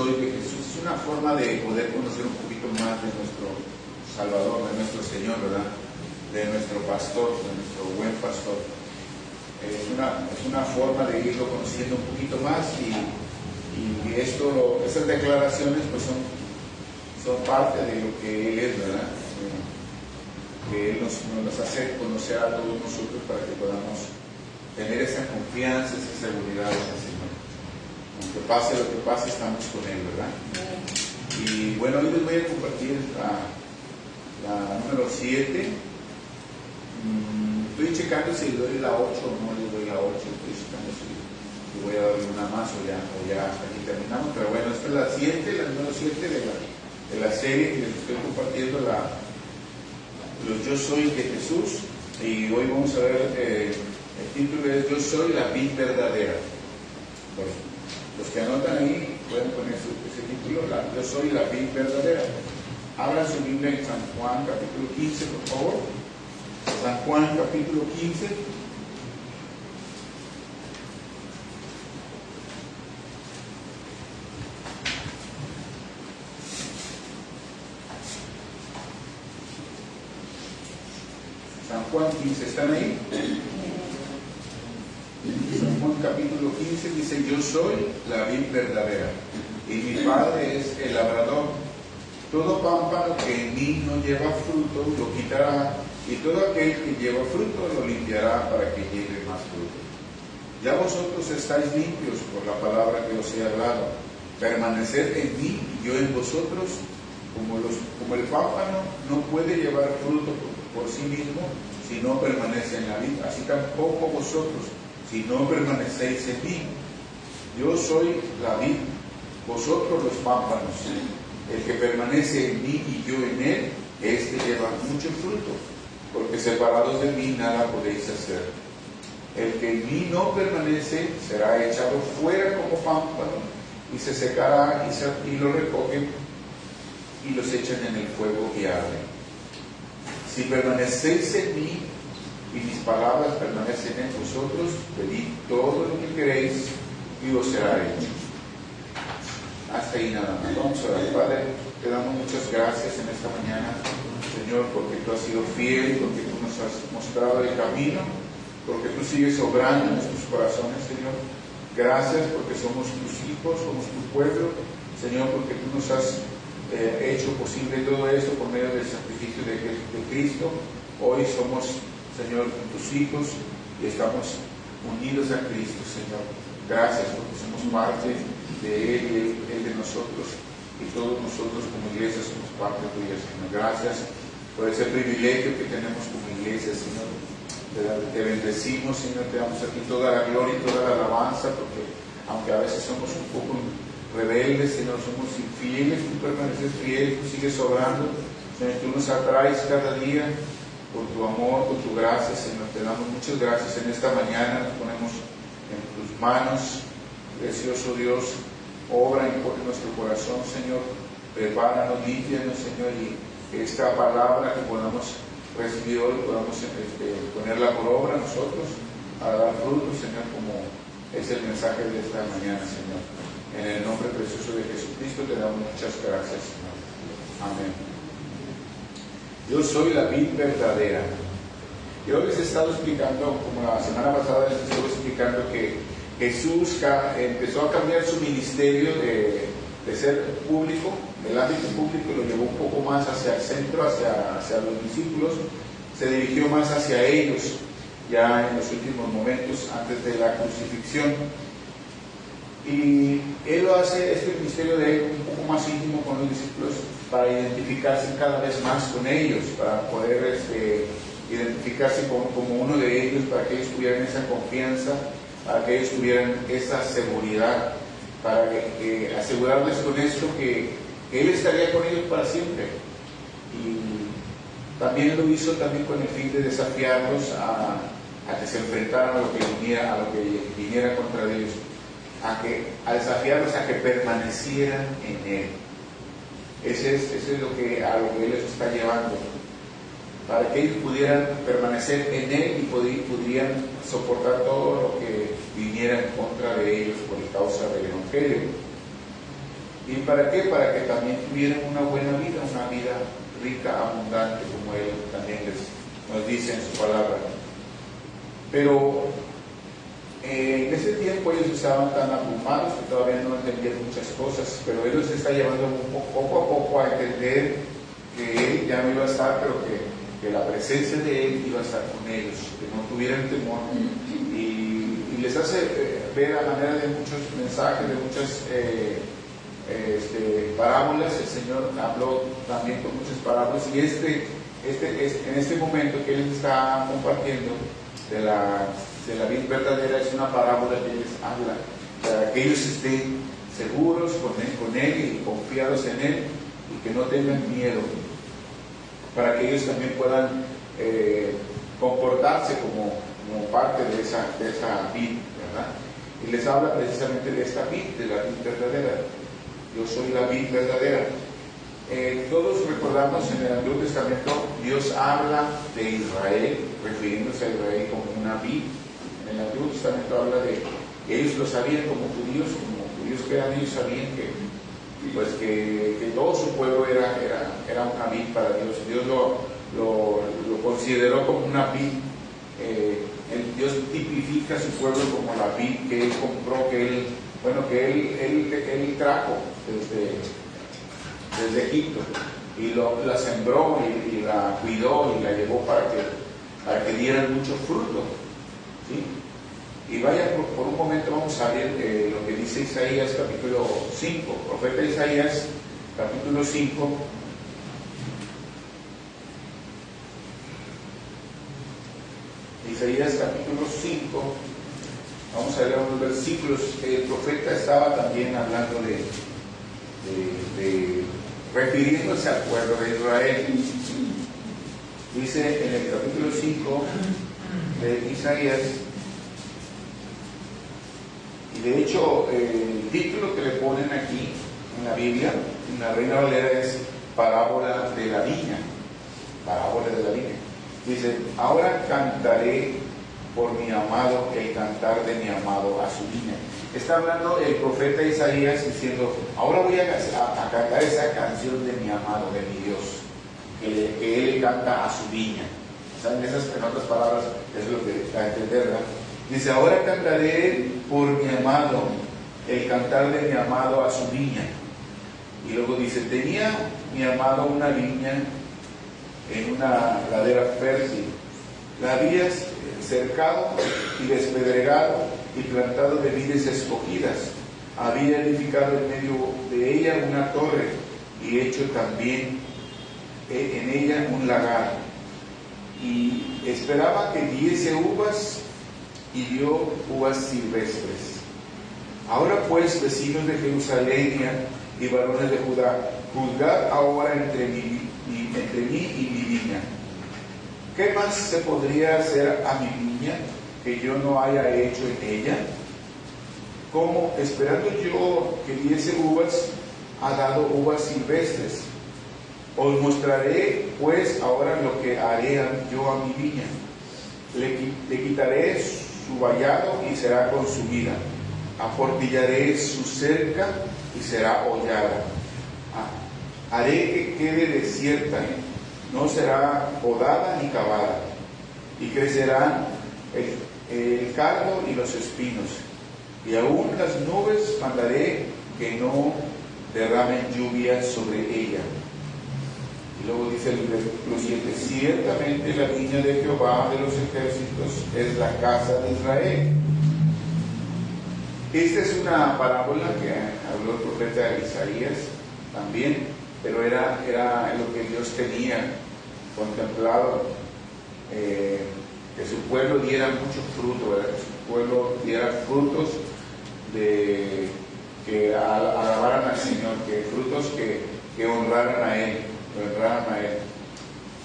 soy de Jesús. Es una forma de poder conocer un poquito más de nuestro Salvador, de nuestro Señor, ¿verdad? De nuestro pastor, de nuestro buen pastor. Es una forma de irlo conociendo un poquito más y esas declaraciones pues son parte de lo que Él es, ¿verdad? Que Él nos hace conocer a todos nosotros para que podamos tener esa confianza, esa seguridad en el Señor. Aunque pase lo que pase, estamos con Él, ¿verdad? Y bueno, hoy les voy a compartir la número 7. Estoy checando si le doy la 8 o no le doy la 8. Estoy checando si voy a darle una más o ya hasta aquí terminamos. Pero bueno, esta es la 7, la número 7 de la serie que les estoy compartiendo, los Yo Soy de Jesús. Y hoy vamos a ver, el título es Yo Soy la Vid Verdadera. Bueno, los que anotan ahí pueden poner ese título, Yo Soy la Vid Verdadera. Abran su Biblia en San Juan capítulo 15, por favor. San Juan capítulo 15. San Juan 15, ¿están ahí? San Juan capítulo 15 dice: Yo soy la vid verdadera y mi Padre es el labrador. Todo pámpano que en mí no lleva fruto lo quitará, y todo aquel que lleva fruto lo limpiará para que lleve más fruto. Ya vosotros estáis limpios por la palabra que os he hablado. Permaneced en mí y yo en vosotros. Como el pámpano no puede llevar fruto por sí mismo si no permanece en la vid, así tampoco vosotros si no permanecéis en mí. Yo soy la vid, vosotros los pámpanos. El que permanece en mí y yo en él, este lleva mucho fruto, porque separados de mí nada podéis hacer. El que en mí no permanece será echado fuera como pámpano y se secará, y lo recogen y los echan en el fuego y arden. Si permanecéis en mí y mis palabras permanecen en vosotros, pedid todo lo que queréis y os será hecho. Hasta ahí nada más. Vamos a orar. Padre, te damos muchas gracias en esta mañana, Señor, porque tú has sido fiel, porque tú nos has mostrado el camino, porque tú sigues obrando en nuestros corazones, Señor. Gracias porque somos tus hijos, somos tu pueblo, Señor, porque tú nos has hecho posible todo esto por medio del sacrificio de Cristo. Hoy somos, Señor, tus hijos y estamos unidos a Cristo, Señor. Gracias porque somos parte de Él y Él de nosotros, y todos nosotros como iglesia somos parte tuya, Señor. Gracias por ese privilegio que tenemos como iglesia, Señor. Te bendecimos, Señor, te damos a ti toda la gloria y toda la alabanza, porque aunque a veces somos un poco rebeldes, Señor, somos infieles, tú permaneces fiel, tú sigues obrando, Señor, tú nos atraes cada día por tu amor, por tu gracia, Señor. Te damos muchas gracias en esta mañana, nos ponemos en tus manos, precioso Dios. Obra en nuestro corazón, Señor. Prepáranos, límpianos, Señor, y esta palabra que podamos recibir hoy, podamos ponerla por obra nosotros, a dar frutos, Señor, como es el mensaje de esta mañana, Señor. En el nombre precioso de Jesucristo te damos muchas gracias, Señor. Amén. Yo soy la vid verdadera. Yo les he estado explicando, como la semana pasada les estuve explicando, que Jesús empezó a cambiar su ministerio de ser público, del ámbito público, lo llevó un poco más hacia el centro, hacia los discípulos, se dirigió más hacia ellos, ya en los últimos momentos antes de la crucifixión. Y Él lo hace, este ministerio de Él, un poco más íntimo con los discípulos, para identificarse cada vez más con ellos, para poder identificarse como uno de ellos, para que ellos tuvieran esa confianza, para que ellos tuvieran esa seguridad, para asegurarles con esto que Él estaría con ellos para siempre. Y también lo hizo también con el fin de desafiarlos a que se enfrentaran a lo que viniera contra ellos, a desafiarlos a que permanecieran en Él. Eso es a lo que Él les está llevando, para que ellos pudieran permanecer en Él y pudieran soportar todo lo que viniera en contra de ellos por causa del Evangelio. ¿Y para qué? Para que también tuvieran una buena vida, una vida rica, abundante, como Él también nos dice en su palabra. Pero en ese tiempo ellos estaban tan abrumados que todavía no entendían muchas cosas, pero Él los está llevando poco a poco a entender que Él ya no iba a estar, pero que la presencia de Él iba a estar con ellos, que no tuvieran temor. Y les hace ver a manera de muchos mensajes, de muchas parábolas. El Señor habló también con muchas parábolas, y en este momento que Él está compartiendo de la vid verdadera es una parábola que les habla para que ellos estén seguros con Él y confiados en Él, y que no tengan miedo, para que ellos también puedan comportarse como parte de esa vid, ¿verdad? Y les habla precisamente de esta vid, de la vid verdadera. Yo soy la vid verdadera. Todos recordamos en el Antiguo Testamento, Dios habla de Israel, refiriéndose a Israel como una vid. En el Antiguo Testamento habla de que ellos lo sabían como judíos que eran, ellos sabían que todo su pueblo era una vid para Dios. Dios lo consideró como una vid. Dios tipifica a su pueblo como la vid que Él compró, que Él trajo desde Egipto, y la sembró y la cuidó y la llevó para que dieran mucho fruto, ¿sí? Y vaya, por un momento vamos a ver lo que dice Isaías capítulo 5, profeta Isaías capítulo 5. Isaías capítulo 5, vamos a leer unos versículos. El profeta estaba también hablando refiriéndose al pueblo de Israel. Dice en el capítulo 5 de Isaías, y de hecho el título que le ponen aquí en la Biblia, en la Reina Valera, es Parábola de la Viña. Parábola de la Viña. Dice: ahora cantaré por mi amado el cantar de mi amado a su viña. Está hablando el profeta Isaías diciendo: ahora voy a cantar esa canción de mi amado, de mi Dios, que Él canta a su viña. ¿Saben? En otras palabras, es lo que da a entender, ¿verdad? Dice: ahora cantaré por mi amado el cantar de mi amado a su viña. Y luego dice: tenía mi amado una viña en una ladera fértil, la había cercado y despedregado y plantado de vides escogidas, había edificado en medio de ella una torre y hecho también en ella un lagar, y esperaba que diese uvas, y dio uvas silvestres. Ahora pues, vecinos de Jerusalén y varones de Judá, juzgad ahora entre mí y mi viña. ¿Qué más se podría hacer a mi viña que yo no haya hecho en ella? Como esperando yo que diese uvas, ha dado uvas silvestres. Os mostraré pues ahora lo que haré yo a mi viña. Le quitaré su vallado y será consumida. Aportillaré su cerca y será hollada. Haré que quede desierta, no será podada ni cavada, y crecerán el cardo y los espinos, y aún las nubes mandaré que no derramen lluvia sobre ella. Y luego dice el versículo 7: ciertamente la viña de Jehová de los ejércitos es la casa de Israel. Esta es una parábola que habló el profeta Isaías también, pero era lo que Dios tenía contemplado, que su pueblo diera mucho fruto, ¿verdad? Que su pueblo diera frutos que alabaran al Señor, que frutos que honraran a Él,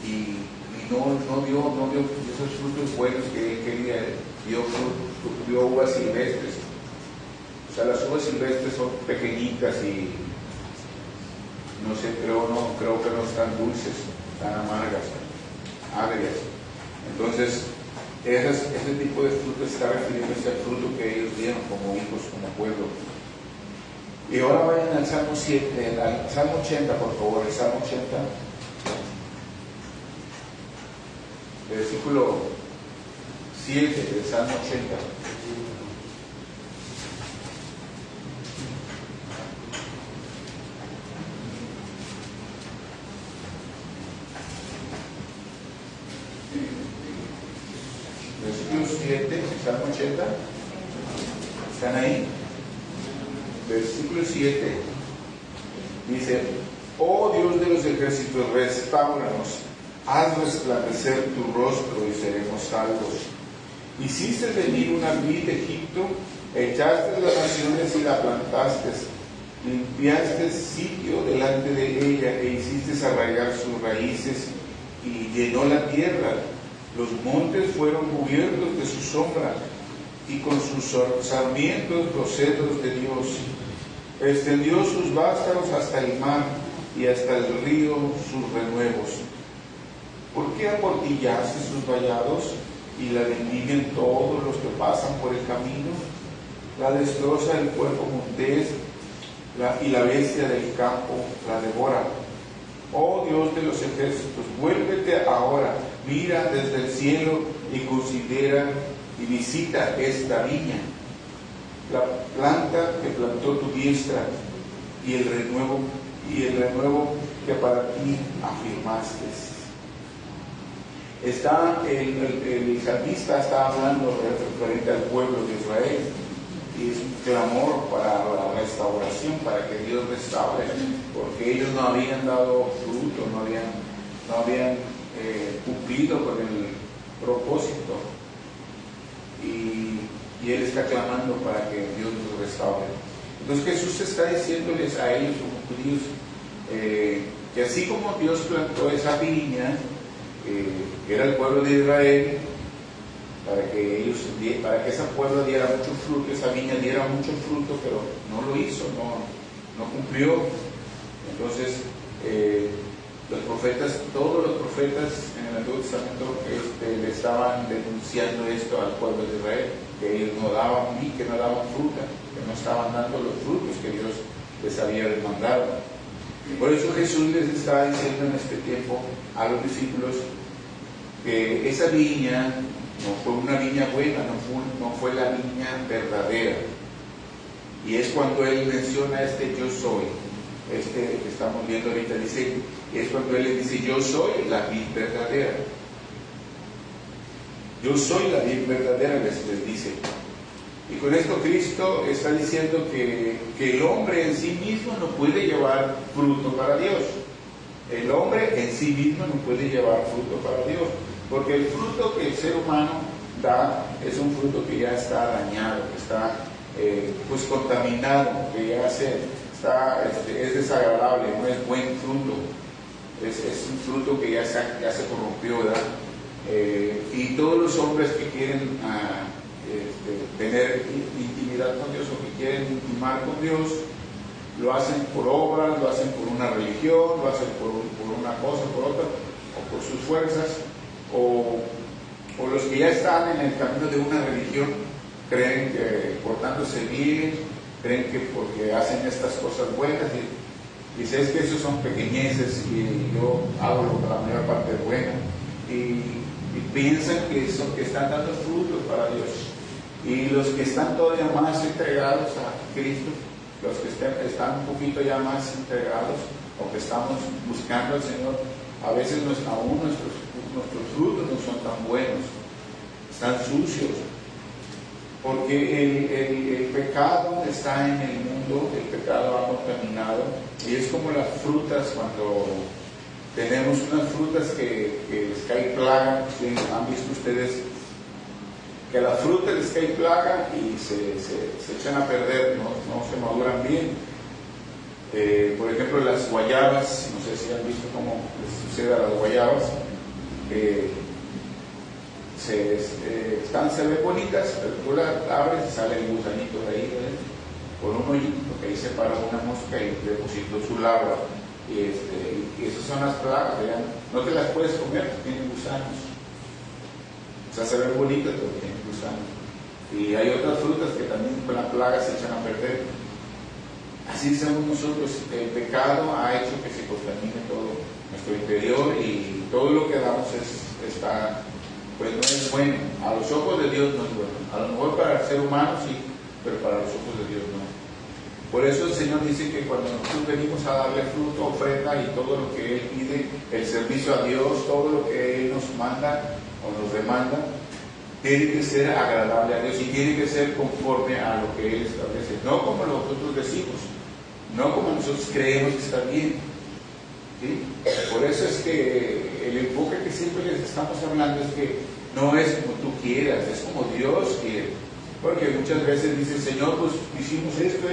y no dio esos frutos buenos que Él quería. Dio uvas silvestres. O sea, las uvas silvestres son pequeñitas y no sé, creo que no están dulces, están amargas, agrias. Entonces, ese tipo de fruto está refiriéndose al fruto que ellos dieron como hijos, como pueblo. Y ahora vayan al Salmo 7, al Salmo 80, por favor, el Salmo 80, versículo 7 del Salmo 80. Versículo 7, Salmo 80. ¿Están ahí? Versículo 7 dice: oh Dios de los ejércitos, restáuranos, haz resplandecer tu rostro y seremos salvos. Hiciste venir una vid de Egipto, echaste las naciones y la plantaste, limpiaste sitio delante de ella e hiciste arraigar sus raíces y llenó la tierra. Los montes fueron cubiertos de su sombra y con sus sarmientos los cedros de Dios. Extendió sus vástagos hasta el mar y hasta el río sus renuevos. ¿Por qué aportillaste sus vallados y la envidian todos los que pasan por el camino? La destroza el cuerpo montés y la bestia del campo la devora. Oh Dios de los ejércitos, vuélvete ahora, mira desde el cielo y considera y visita esta viña, la planta que plantó tu diestra y el renuevo que para ti afirmaste. El salmista está hablando referente al pueblo de Israel y es un clamor para la restauración, para que Dios restaure, porque ellos no habían dado fruto, no habían cumplido con el propósito. Y Él está clamando para que Dios los restaure. Entonces Jesús está diciéndoles a ellos como judíos que así como Dios plantó esa viña, que era el pueblo de Israel, para que ese pueblo diera mucho fruto, esa viña diera mucho fruto, pero no lo hizo, no cumplió. Entonces todos los profetas en el Antiguo Testamento le estaban denunciando esto al pueblo de Israel, que ellos no daban fruta, que no estaban dando los frutos que Dios les había demandado. Por eso Jesús les está diciendo en este tiempo a los discípulos que esa viña no fue una viña buena, no fue la viña verdadera. Y es cuando Él menciona yo soy, que estamos viendo ahorita, es cuando Él les dice: yo soy la vid verdadera. Yo soy la vid verdadera, les dice. Y con esto Cristo está diciendo que el hombre en sí mismo no puede llevar fruto para Dios. El hombre en sí mismo no puede llevar fruto para Dios, porque el fruto que el ser humano da es un fruto que ya está dañado, que está contaminado, que ya es desagradable, no es buen fruto. Es un fruto que ya se corrompió, ¿verdad? Y todos los hombres que quieren tener intimidad con Dios o que quieren intimar con Dios, lo hacen por obras, lo hacen por una religión, lo hacen por una cosa, por otra, o por sus fuerzas, o los que ya están en el camino de una religión creen que portándose bien, creen que porque hacen estas cosas buenas, y dice: es que esos son pequeñeces y yo hago la mayor parte buena, y piensan que están dando frutos para Dios. Y los que están todavía más entregados a Cristo, los que están un poquito ya más entregados, o que estamos buscando al Señor, a veces aún nuestros frutos no son tan buenos, están sucios, porque el pecado está en el mundo, el pecado ha contaminado, y es como las frutas. Cuando tenemos unas frutas que les cae plaga, ¿sí? ¿Han visto ustedes que a la fruta les cae plaga y se echan a perder, no se maduran bien? Por ejemplo, las guayabas, no sé si han visto cómo les sucede a las guayabas, se ven bonitas, pero tú las abres y sale el gusanito de ahí, por un hoyito, porque ahí se paró una mosca y depositó su larva, y esas son las plagas, ¿verdad? No te las puedes comer, tienen gusanos. O sea, se ven bonitas, pero tienen gusanos. Y hay otras frutas que también con la plaga se echan a perder. Así somos nosotros. El pecado ha hecho que se contamine todo nuestro interior y todo lo que damos pues no es bueno. A los ojos de Dios no es bueno. A lo mejor para el ser humano sí, pero para los ojos de Dios no. Por eso el Señor dice que cuando nosotros venimos a darle fruto, ofrenda y todo lo que Él pide, el servicio a Dios, todo lo que Él nos manda o nos demanda, tiene que ser agradable a Dios y tiene que ser conforme a lo que Él establece. No como nosotros decimos, no como nosotros creemos que está bien. ¿Sí? Por eso es que el enfoque que siempre les estamos hablando es que no es como tú quieras, es como Dios quiere. Porque muchas veces dice, Señor, pues hicimos esto.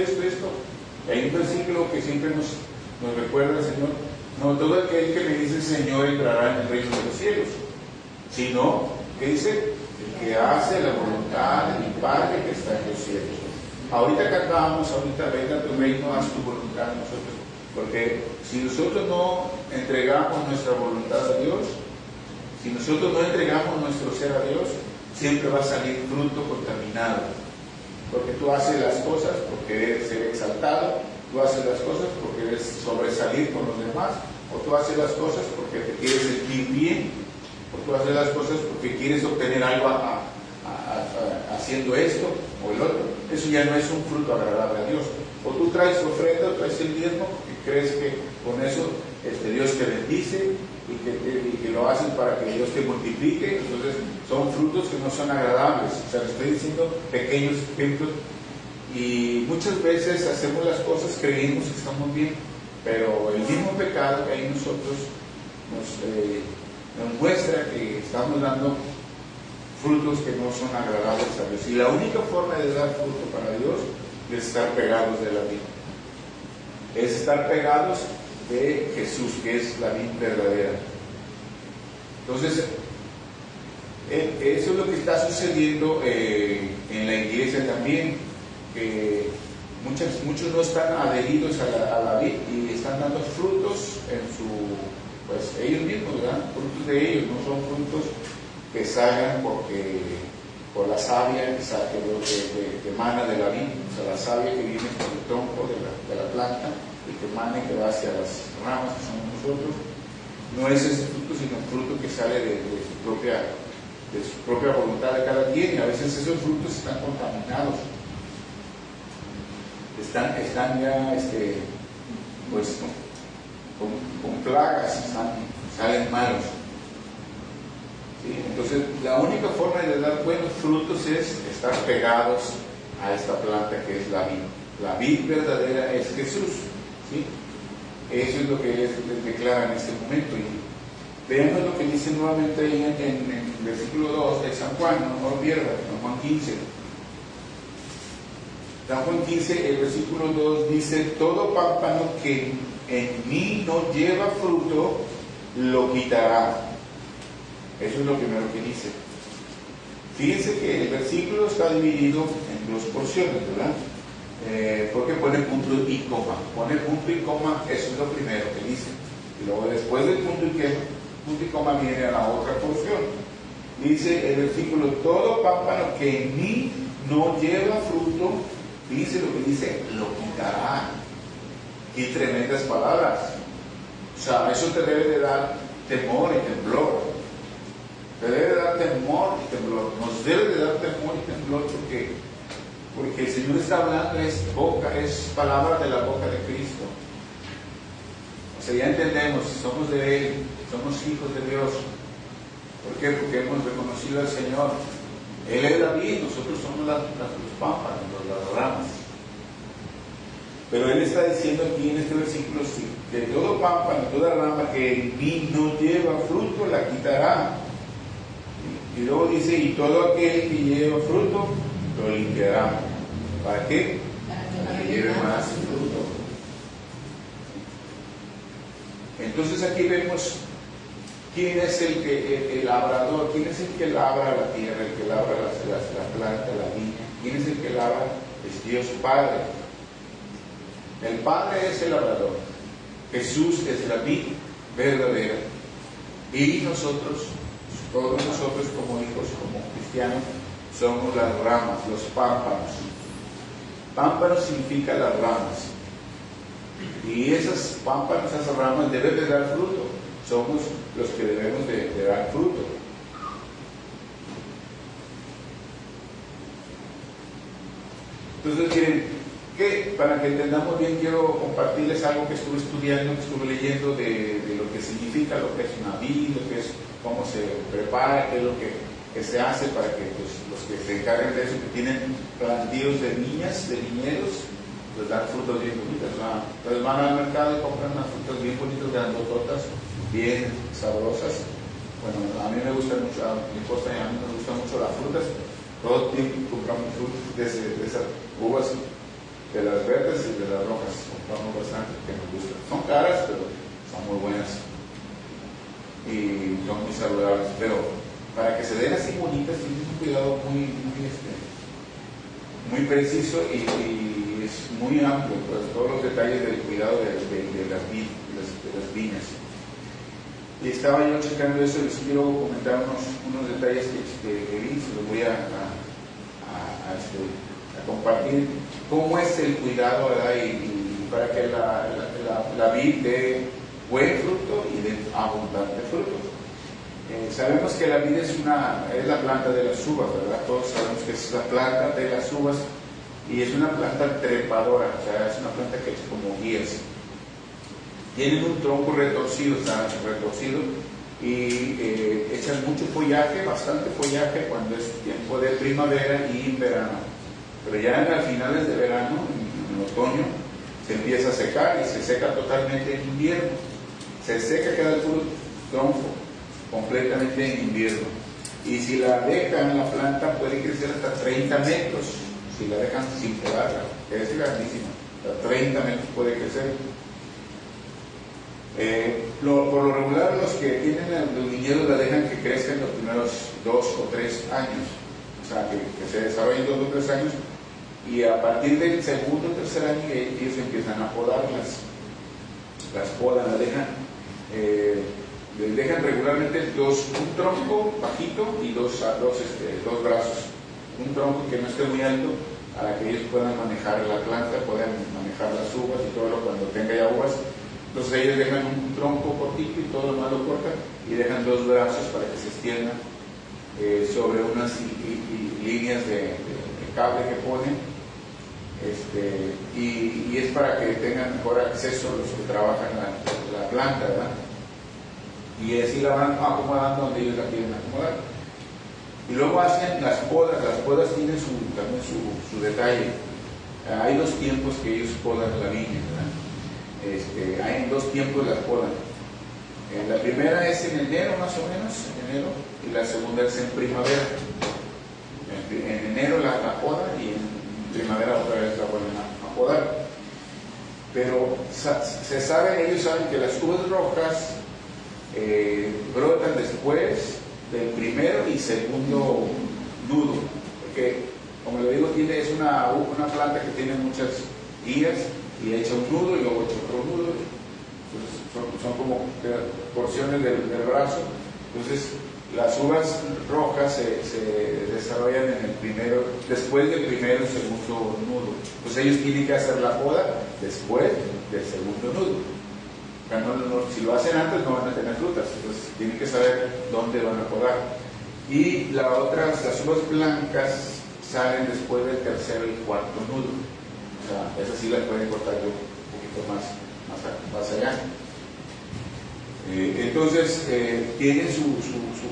Hay un versículo que siempre nos recuerda el Señor: no todo aquel que me dice Señor entrará en el reino de los cielos, sino, ¿qué dice? El que hace la voluntad de mi Padre que está en los cielos. Ahorita cantábamos, venga tu reino, haz tu voluntad en nosotros. Porque si nosotros no entregamos nuestra voluntad a Dios, si nosotros no entregamos nuestro ser a Dios, siempre va a salir fruto contaminado. Porque tú haces las cosas porque quieres ser exaltado, tú haces las cosas porque quieres sobresalir con los demás, o tú haces las cosas porque te quieres sentir bien, o tú haces las cosas porque quieres obtener algo haciendo esto o el otro. Eso ya no es un fruto agradable a Dios. O tú traes ofrenda, o traes el diezmo porque crees que con eso Dios te bendice y que lo haces para que Dios te multiplique. Entonces son frutos que no son agradables. O sea, les estoy diciendo pequeños ejemplos. Y muchas veces hacemos las cosas, creemos que estamos bien, pero el mismo pecado que hay en nosotros nos muestra que estamos dando frutos que no son agradables a Dios. Y la única forma de dar fruto para Dios es estar pegados de la vid. Es estar pegados de Jesús, que es la vid verdadera. Entonces, eso es lo que está sucediendo en la iglesia también, que muchos no están adheridos a la vid y están dando frutos pues ellos mismos, ¿verdad? Frutos de ellos, no son frutos que salgan por la savia que emana de la vid, o sea, la savia que viene por el tronco de la planta y que emana y que va hacia las ramas que somos nosotros. No es ese fruto, sino el fruto que sale de su propia voluntad de cada quien, y a veces esos frutos están contaminados, están ya pues con plagas, salen malos. ¿Sí? Entonces la única forma de dar buenos frutos es estar pegados a esta planta que es la vid. La vid verdadera es Jesús. ¿Sí? Eso es lo que les declara en este momento. Y veamos lo que dice nuevamente ahí en el versículo 2 de San Juan, no lo pierdan, San Juan 15. San Juan 15, el versículo 2 dice: todo pámpano que en mí no lleva fruto, lo quitará. Eso es lo primero que dice. Fíjense que el versículo está dividido en dos porciones, ¿verdad? Porque pone punto y coma. Pone punto y coma, eso es lo primero que dice. Y luego después del punto y coma viene a la otra porción. Dice el versículo: todo pámpano que en mí no lleva fruto, dice lo que dice, lo quitará. Y tremendas palabras. O sea, eso te debe de dar temor y temblor. Te debe de dar temor y temblor. Nos debe de dar temor y temblor porque el Señor está hablando, es palabra de la boca de Cristo. O sea, ya entendemos, somos de Él, somos hijos de Dios. ¿Por qué? Porque hemos reconocido al Señor. Él es la vid, nosotros somos los pámpanos, las ramas. Pero Él está diciendo aquí en este versículo: sí, que todo pámpano, toda rama que en mí no lleva fruto, la quitará. Y luego dice: y todo aquel que lleva fruto, lo limpiará. ¿Para qué? Para que lleve más fruto. Entonces aquí vemos quién es el labrador, quién es el que labra la tierra, el que labra la planta, la viña. ¿Quién es el que labra? Es Dios Padre. El Padre es el labrador. Jesús es la vid verdadera. Y nosotros, todos nosotros como hijos, como cristianos, somos las ramas, los pámpanos. Pámpano significa las ramas. Y esas pámpanos, esas ramas deben de dar fruto. Somos los que debemos de dar fruto. Entonces, miren, para que entendamos bien, quiero compartirles algo que estuve estudiando, que estuve leyendo de lo que significa, lo que es una vid, lo que es cómo se prepara, qué es lo que se hace para que pues, los que se encarguen de eso, que tienen plantíos de viñas, de viñedos, pues dan frutas bien bonitas. Entonces van al mercado y compran unas frutas bien bonitas, grandototas, bien sabrosas. Bueno, a mí me gusta mucho, a mi esposa y a mí nos gustan mucho las frutas. Todo el tiempo compramos frutas de esas uvas, de las verdes y de las rojas. Compramos bastante que nos gustan. Son caras, pero son muy buenas y son muy saludables. Pero para que se den así bonitas, tienen un cuidado muy preciso y es muy amplio, pues, todos los detalles del cuidado de las viñas. Y estaba yo checando eso y les quiero comentar unos detalles que vi, se los voy a compartir. ¿Cómo es el cuidado, verdad? Y para que la vid dé buen fruto y dé abundante fruto. Sabemos que la vid es la planta de las uvas, ¿verdad? Todos sabemos que es la planta de las uvas y es una planta trepadora, o sea, es una planta que echa como guías. Tienen un tronco retorcido, está retorcido y echan mucho follaje, bastante follaje cuando es tiempo de primavera y en verano. Pero ya a finales de verano, en otoño, se empieza a secar y se seca totalmente en invierno. Se seca, queda el puro tronco completamente en invierno. Y si la dejan, la planta puede crecer hasta 30 metros, si la dejan sin podarla, que es grandísima, hasta 30 metros puede crecer. Por lo regular, los que tienen los viñedos la dejan que crezcan los primeros 2 o 3 años, o sea, que se desarrollen 2 o 3 años, y a partir del segundo o tercer año ellos empiezan a podarlas. Las podan, las dejan, les dejan regularmente un tronco bajito y dos brazos. Un tronco que no esté muy alto para que ellos puedan manejar la planta, puedan manejar las uvas y todo cuando tenga ya uvas. Entonces ellos dejan un tronco cortito y todo lo más lo cortan y dejan 2 brazos para que se extiendan sobre unas líneas de cable que ponen, y es para que tengan mejor acceso los que trabajan la planta, ¿verdad? Y así la van acomodando donde ellos la quieren acomodar. Y luego hacen las podas tienen también su detalle. Hay 2 tiempos que ellos podan la viña, ¿verdad? Hay 2 tiempos las podan. La primera es en enero, más o menos, y la segunda es en primavera. En enero la podan y en primavera otra vez la vuelven a podar. Pero ellos saben que las uvas rojas brotan después del primero y segundo nudo, porque, como le digo, es una planta que tiene muchas guías y echa un nudo y luego echa otro nudo. Entonces son como porciones del brazo. Entonces las uvas rojas se desarrollan después del primero y segundo nudo. Entonces ellos tienen que hacer la poda después del segundo nudo. Si lo hacen antes no van a tener frutas, entonces tienen que saber dónde van a podar. Y las uvas blancas salen después del tercero y cuarto nudo. O sea, esas sí las pueden cortar yo un poquito más allá. Entonces tienen su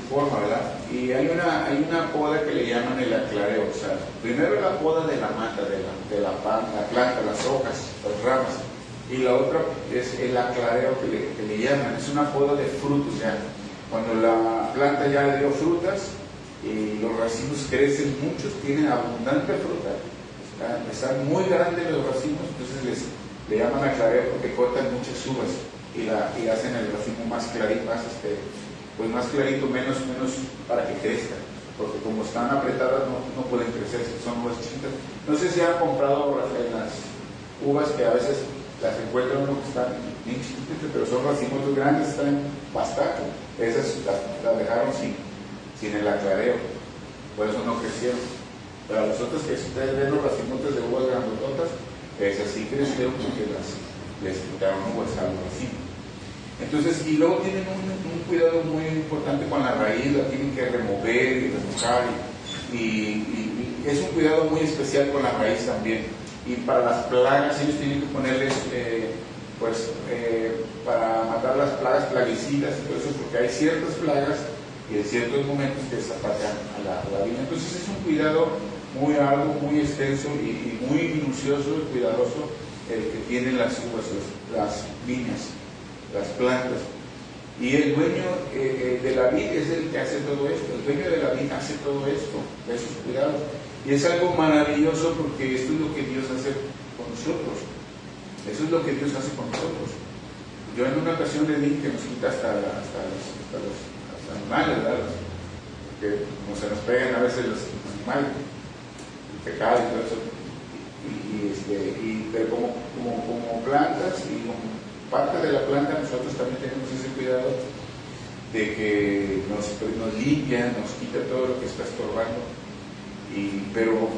forma, ¿verdad? Y hay una poda que le llaman el aclareo. O sea, primero la poda de la mata, de la planta, las hojas, las ramas. Y la otra es el aclareo que le llaman. Es una poda de frutos ya. Cuando la planta ya dio frutas y los racimos crecen muchos, tienen abundante fruta, están muy grandes los racimos, entonces le llaman aclareo porque cortan muchas uvas y hacen el racimo más clarito, más clarito, menos para que crezca, porque como están apretadas no pueden crecer, son uvas chiquitas. No sé si han comprado las uvas que a veces las encuentran uno que están bien chiquitas, pero son racimos muy grandes, están bastante. Esas las dejaron sin el aclareo, por eso no crecieron. Pero los otros que ustedes ven los racimotes de uvas grandototas, esas sí crecieron porque las les quitaron uvas, algo así. Entonces, y luego tienen un cuidado muy importante con la raíz, la tienen que remover y remojar, y es un cuidado muy especial con la raíz también. Y para las plagas, ellos tienen que ponerles, para matar las plagas plaguicidas y todo eso, porque hay ciertas plagas y en ciertos momentos que atacan a la viña. Entonces es un cuidado muy arduo, muy extenso y muy minucioso y cuidadoso el que tienen las uvas, las viñas, las plantas. Y el dueño de la vid es el que hace todo esto. El dueño de la vid hace todo esto, esos cuidados. Y es algo maravilloso porque esto es lo que Dios hace con nosotros. Eso es lo que Dios hace con nosotros. Yo en una ocasión le dije que nos quita hasta los animales, ¿verdad? Que como se nos pegan a veces los animales, el pecado y todo eso. Pero como plantas y como parte de la planta, nosotros también tenemos ese cuidado de que nos limpia, nos quita todo lo que está estorbando. Pero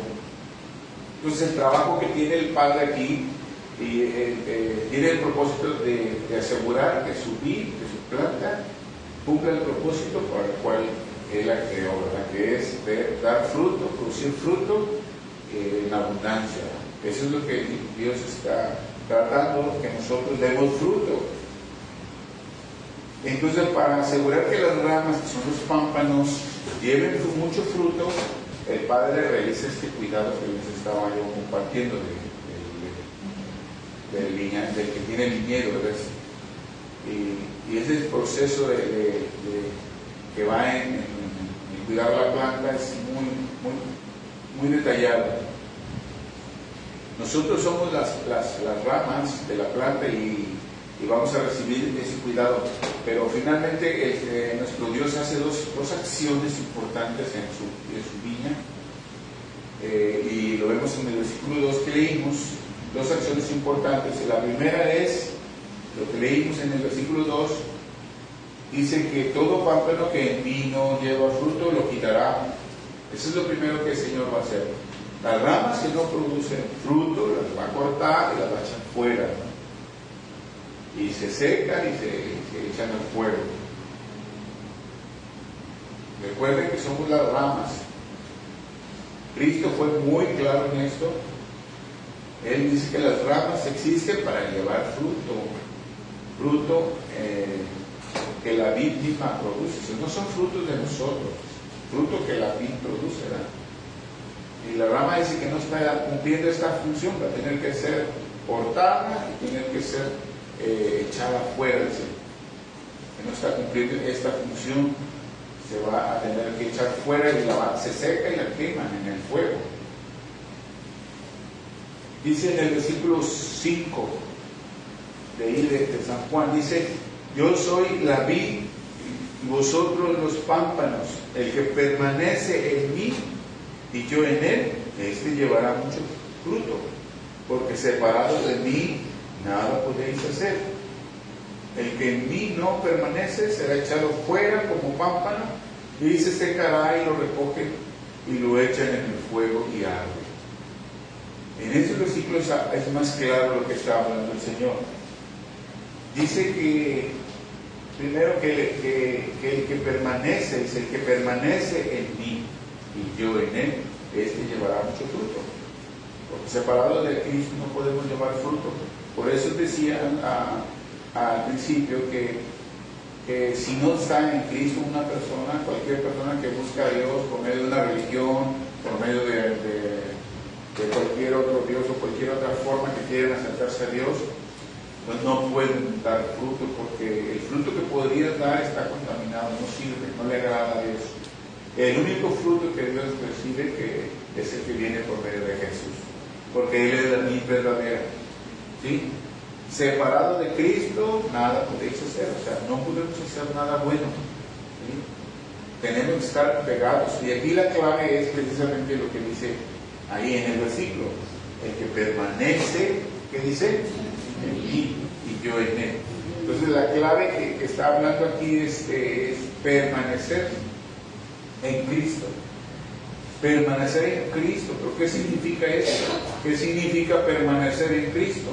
entonces el trabajo que tiene el Padre aquí tiene el propósito de asegurar que su vid, que su planta, cumpla el propósito para el cual Él la creó, ¿verdad? Que es dar fruto, producir fruto en abundancia. Eso es lo que Dios está tratando, que nosotros demos fruto. Entonces, para asegurar que las ramas, que son los pámpanos, lleven mucho fruto, el Padre realiza este cuidado que les estaba yo compartiendo del que tiene el viñedo, ¿verdad? Y ese proceso que va en cuidar la planta es muy detallado. Nosotros somos las ramas de la planta y vamos a recibir ese cuidado, pero finalmente nuestro Dios hace dos acciones importantes en su viña, y lo vemos en el versículo 2 que leímos, dos acciones importantes. La primera es lo que leímos en el versículo 2, dice que todo pámpano que en mí no lleva fruto lo quitará. Eso es lo primero que el Señor va a hacer. Las ramas que no producen fruto las va a cortar y las va a echar fuera, ¿no? Y se secan y se echan al fuego. Recuerden que somos las ramas. Cristo fue muy claro en esto. Él dice que las ramas existen para llevar fruto que la vid misma produce. No son frutos de nosotros, fruto que la vid produce, ¿verdad? Y la rama dice que no está cumpliendo esta función, va a tener que ser cortada y tener que ser echada afuera. Dice que no está cumpliendo esta función, se va a tener que echar fuera y se seca y la queman en el fuego. Dice en el versículo 5 de San Juan, dice: yo soy la vid y vosotros los pámpanos. El que permanece en mí y yo en él, este llevará mucho fruto, porque separados de mí nada podéis hacer. El que en mí no permanece será echado fuera como pámpano y se secará, y lo recogen y lo echan en el fuego y arde. En este versículo es más claro lo que está hablando el Señor. Dice que primero que el que permanece, es el que permanece en mí y yo en él, este llevará mucho fruto. Porque separados de Cristo no podemos llevar fruto. Por eso decía al principio que si no está en Cristo una persona, cualquier persona que busca a Dios por medio de una religión, por medio de cualquier otro Dios o cualquier otra forma que quieran acercarse a Dios, pues no pueden dar fruto, porque el fruto que podrían dar está contaminado, no sirve, no le agrada a Dios. El único fruto que Dios recibe es el que viene por medio de Jesús, porque Él es la vid verdadera, ¿sí? Separado de Cristo, nada podéis hacer, o sea, no podemos hacer nada bueno, ¿sí? Tenemos que estar pegados, y aquí la clave es precisamente lo que dice ahí en el versículo: el que permanece, ¿qué dice? En mí y yo en él. Entonces la clave que está hablando aquí es permanecer en Cristo. Permanecer en Cristo. ¿Pero qué significa eso? ¿Qué significa permanecer en Cristo?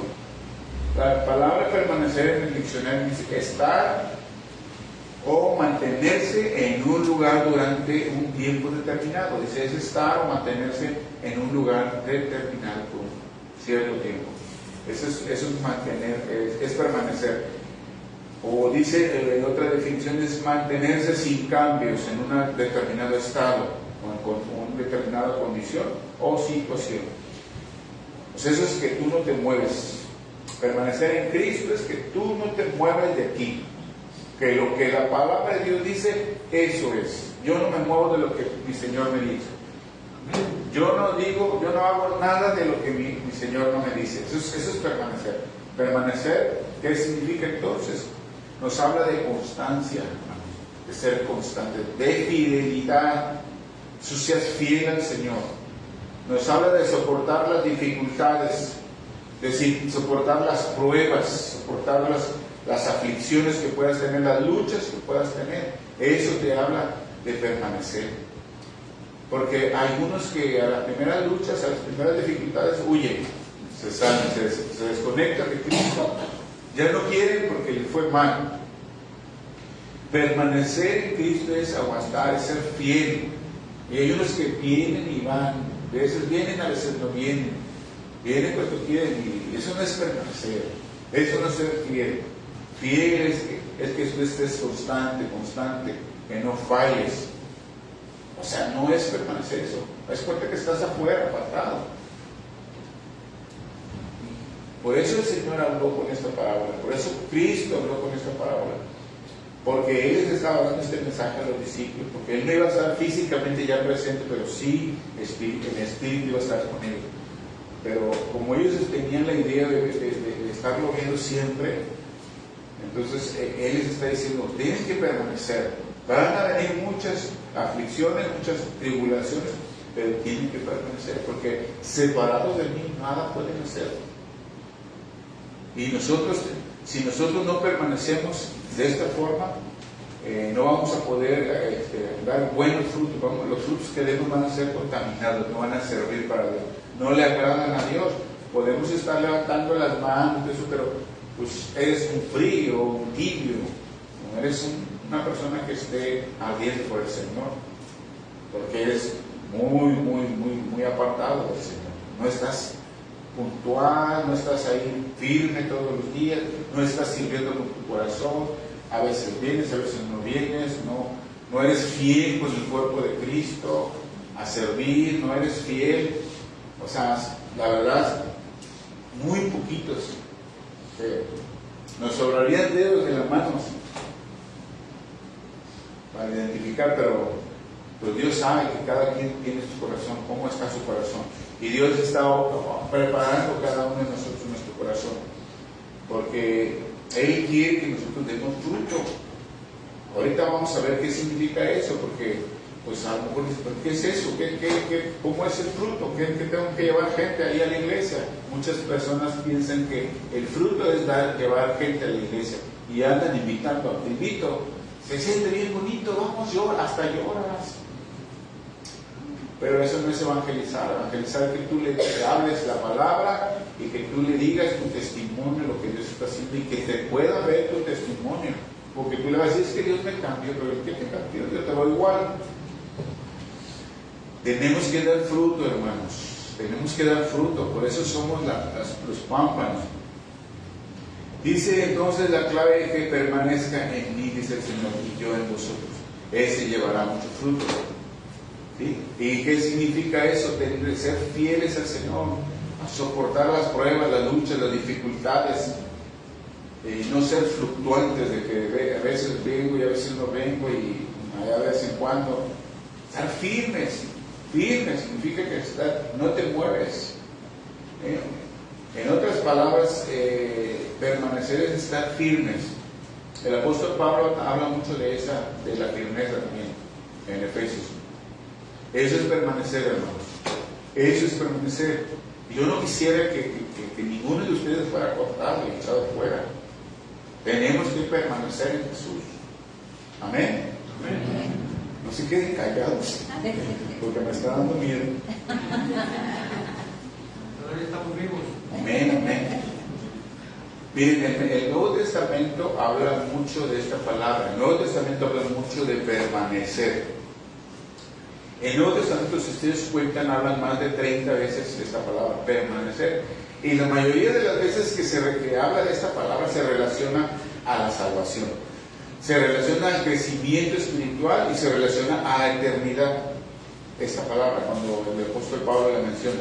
La palabra permanecer en el diccionario dice estar o mantenerse en un lugar durante un tiempo determinado. Dice, es estar o mantenerse en un lugar determinado por un cierto tiempo. Eso es mantener, es permanecer. O dice, en otra definición, es mantenerse sin cambios en un determinado estado, o en una determinada condición o situación. Pues eso es que tú no te mueves. Permanecer en Cristo es que tú no te mueves de aquí. Que lo que la palabra de Dios dice, eso es. Yo no me muevo de lo que mi Señor me dice. Yo no hago nada de lo que mi Señor no me dice. Eso es permanecer. Permanecer, ¿qué significa entonces? Nos habla de constancia, de ser constante, de fidelidad. Tú seas fiel al Señor. Nos habla de soportar las dificultades, de soportar las pruebas, soportar las aflicciones que puedas tener, las luchas que puedas tener. Eso te habla de permanecer. Porque hay algunos que a las primeras luchas, a las primeras dificultades huyen, se salen, se desconectan de Cristo, ya no quieren porque les fue mal. Permanecer en Cristo es aguantar, es ser fiel. Y hay unos que vienen y van, a veces vienen, a veces no vienen. Vienen cuando quieren y eso no es permanecer, eso no es ser fiel. Fiel es que tú estés constante, que no falles. O sea, no es permanecer eso. Es porque que estás afuera, apartado. Por eso el Señor habló con esta parábola. Por eso Cristo habló con esta parábola. Porque Él les estaba dando este mensaje a los discípulos. Porque Él no iba a estar físicamente ya presente, pero sí en espíritu iba a estar con ellos. Pero como ellos tenían la idea de estarlo viendo siempre, entonces Él les está diciendo, tienen que permanecer. Van a venir muchas aflicciones, muchas tribulaciones, pero tienen que permanecer, porque separados de mí nada pueden hacer. Y nosotros, si nosotros no permanecemos de esta forma, no vamos a poder dar buenos frutos. Los frutos que demos van a ser contaminados, no van a servir para Dios, no le agradan a Dios. Podemos estar levantando las manos, eso, pero pues eres un frío, un tibio, no eres una persona que esté ardiente por el Señor, porque eres muy apartado del Señor. No estás puntual, no estás ahí firme todos los días, no estás sirviendo con tu corazón. A veces vienes, a veces no vienes, no eres fiel con el cuerpo de Cristo a servir, no eres fiel. O sea, la verdad, muy poquitos. Nos sobrarían dedos de las manos para identificar, pero pues Dios sabe que cada quien tiene su corazón, cómo está su corazón. Y Dios está preparando cada uno de nosotros nuestro corazón, porque Él quiere que nosotros demos fruto. Ahorita vamos a ver qué significa eso, porque pues a lo mejor dice, ¿qué es eso? ¿Cómo es el fruto? ¿Qué tengo que llevar gente ahí a la iglesia? Muchas personas piensan que el fruto es llevar gente a la iglesia y andan invitando, te invito, se siente bien bonito, vamos, hasta lloras. Pero eso no es evangelizar. Evangelizar es que tú le hables la palabra y que tú le digas tu testimonio, lo que Dios está haciendo, y que te pueda ver tu testimonio. Porque tú le vas a decir, es que Dios me cambió, pero el que te cambió, yo te voy igual. Tenemos que dar fruto, hermanos. Tenemos que dar fruto. Por eso somos los pámpanos. Dice entonces la clave es que permanezca en mí, dice el Señor, y yo en vosotros. Ese llevará mucho fruto. ¿Sí? ¿Y qué significa eso? Tener que ser fieles al Señor, a soportar las pruebas, las luchas, las dificultades, y no ser fluctuantes de que a veces vengo y a veces no vengo y a vez en cuando. Estar firmes significa que no te mueves. En otras palabras, permanecer es estar firmes. El apóstol Pablo habla mucho de la firmeza también en Efesios. Eso es permanecer, hermanos. Eso es permanecer. Yo no quisiera que ninguno de ustedes fuera cortado y echado fuera. Tenemos que permanecer en Jesús. Amén. Amén. No se queden callados, porque me está dando miedo. Todavía estamos vivos. Amén, amén. Miren, el Nuevo Testamento habla mucho de esta palabra. El Nuevo Testamento habla mucho de permanecer. El Nuevo Testamento, si ustedes cuentan, hablan más de 30 veces de esta palabra, permanecer. Y la mayoría de las veces que habla de esta palabra se relaciona a la salvación. Se relaciona al crecimiento espiritual y se relaciona a la eternidad. Esta palabra, cuando el apóstol Pablo la menciona,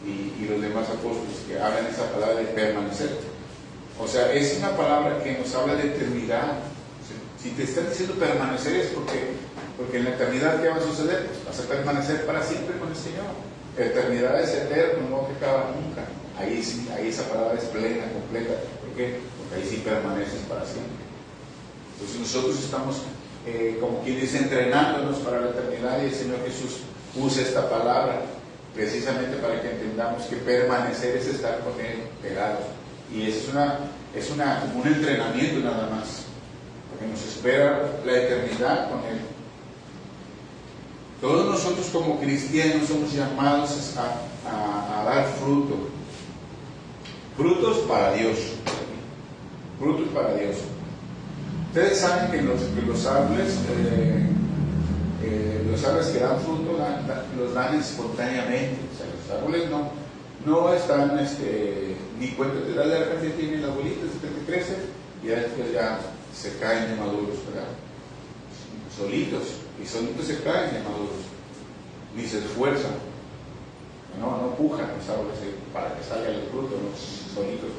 y los demás apóstoles que hablan esa palabra de permanecer. O sea, es una palabra que nos habla de eternidad. Si te están diciendo permanecer es porque en la eternidad, ¿qué va a suceder? Pues vas a permanecer para siempre con el Señor. La eternidad es eterna, no te acaba nunca. Ahí esa palabra es plena, completa. ¿Por qué? Porque ahí sí permaneces para siempre. Entonces nosotros estamos, como quien dice, entrenándonos para la eternidad, y el Señor Jesús usa esta palabra precisamente para que entendamos que permanecer es estar con Él pegados. Y es como un entrenamiento nada más, porque nos espera la eternidad con Él. Todos nosotros como cristianos somos llamados a dar fruto. Frutos para Dios. Frutos para Dios. Ustedes saben que los árboles que dan fruto los dan espontáneamente. O sea, los árboles no están ni cuenta te da, de repente tienen las bolitas que te crecen y después ya se caen de maduros, ¿verdad? Solitos se caen de maduros, ni se esfuerzan, no pujan los árboles para que salga el fruto, solitos,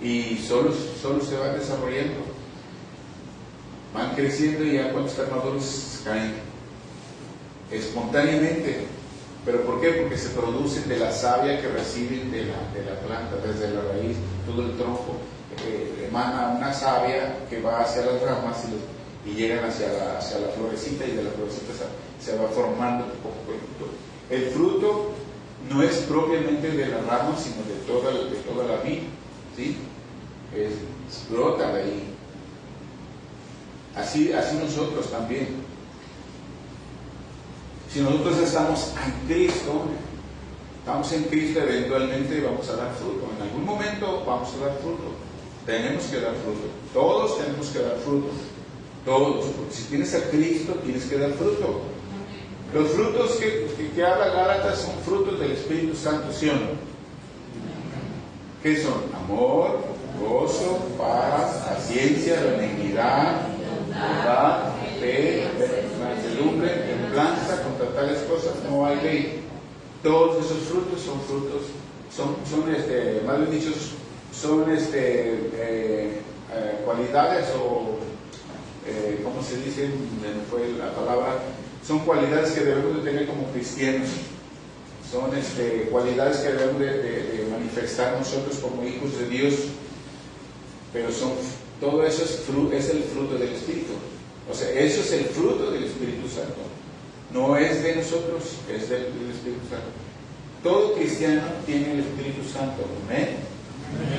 y solo se van desarrollando, van creciendo, y ya cuando están maduros caen espontáneamente. ¿Pero por qué? Porque se producen de la savia que reciben de la planta, desde la raíz, todo el tronco emana una savia que va hacia las ramas y llegan hacia la florecita, y de la florecita se va formando poco a poco. El fruto no es propiamente de la rama, sino de toda la vid, ¿sí? Brota de ahí. Así nosotros también. Si nosotros estamos en Cristo, eventualmente vamos a dar fruto. En algún momento vamos a dar fruto. Tenemos que dar fruto. Todos tenemos que dar fruto. Todos. Porque si tienes a Cristo, tienes que dar fruto. Los frutos que habla Gálatas son frutos del Espíritu Santo, ¿sí o no? ¿Qué son? Amor, gozo, paz, paciencia, benignidad, bondad, fe, mansedumbre, templanza. Contra tales cosas no hay ley. Todos esos frutos son más bien dicho, son cualidades, o ¿cómo se dice? Fue la palabra. Son cualidades que debemos de tener como cristianos. Son cualidades que debemos de manifestar nosotros como hijos de Dios. Pero todo eso es el fruto del Espíritu. O sea, eso es el fruto del Espíritu Santo. No es de nosotros, es del Espíritu Santo. Todo cristiano tiene el Espíritu Santo. Amén.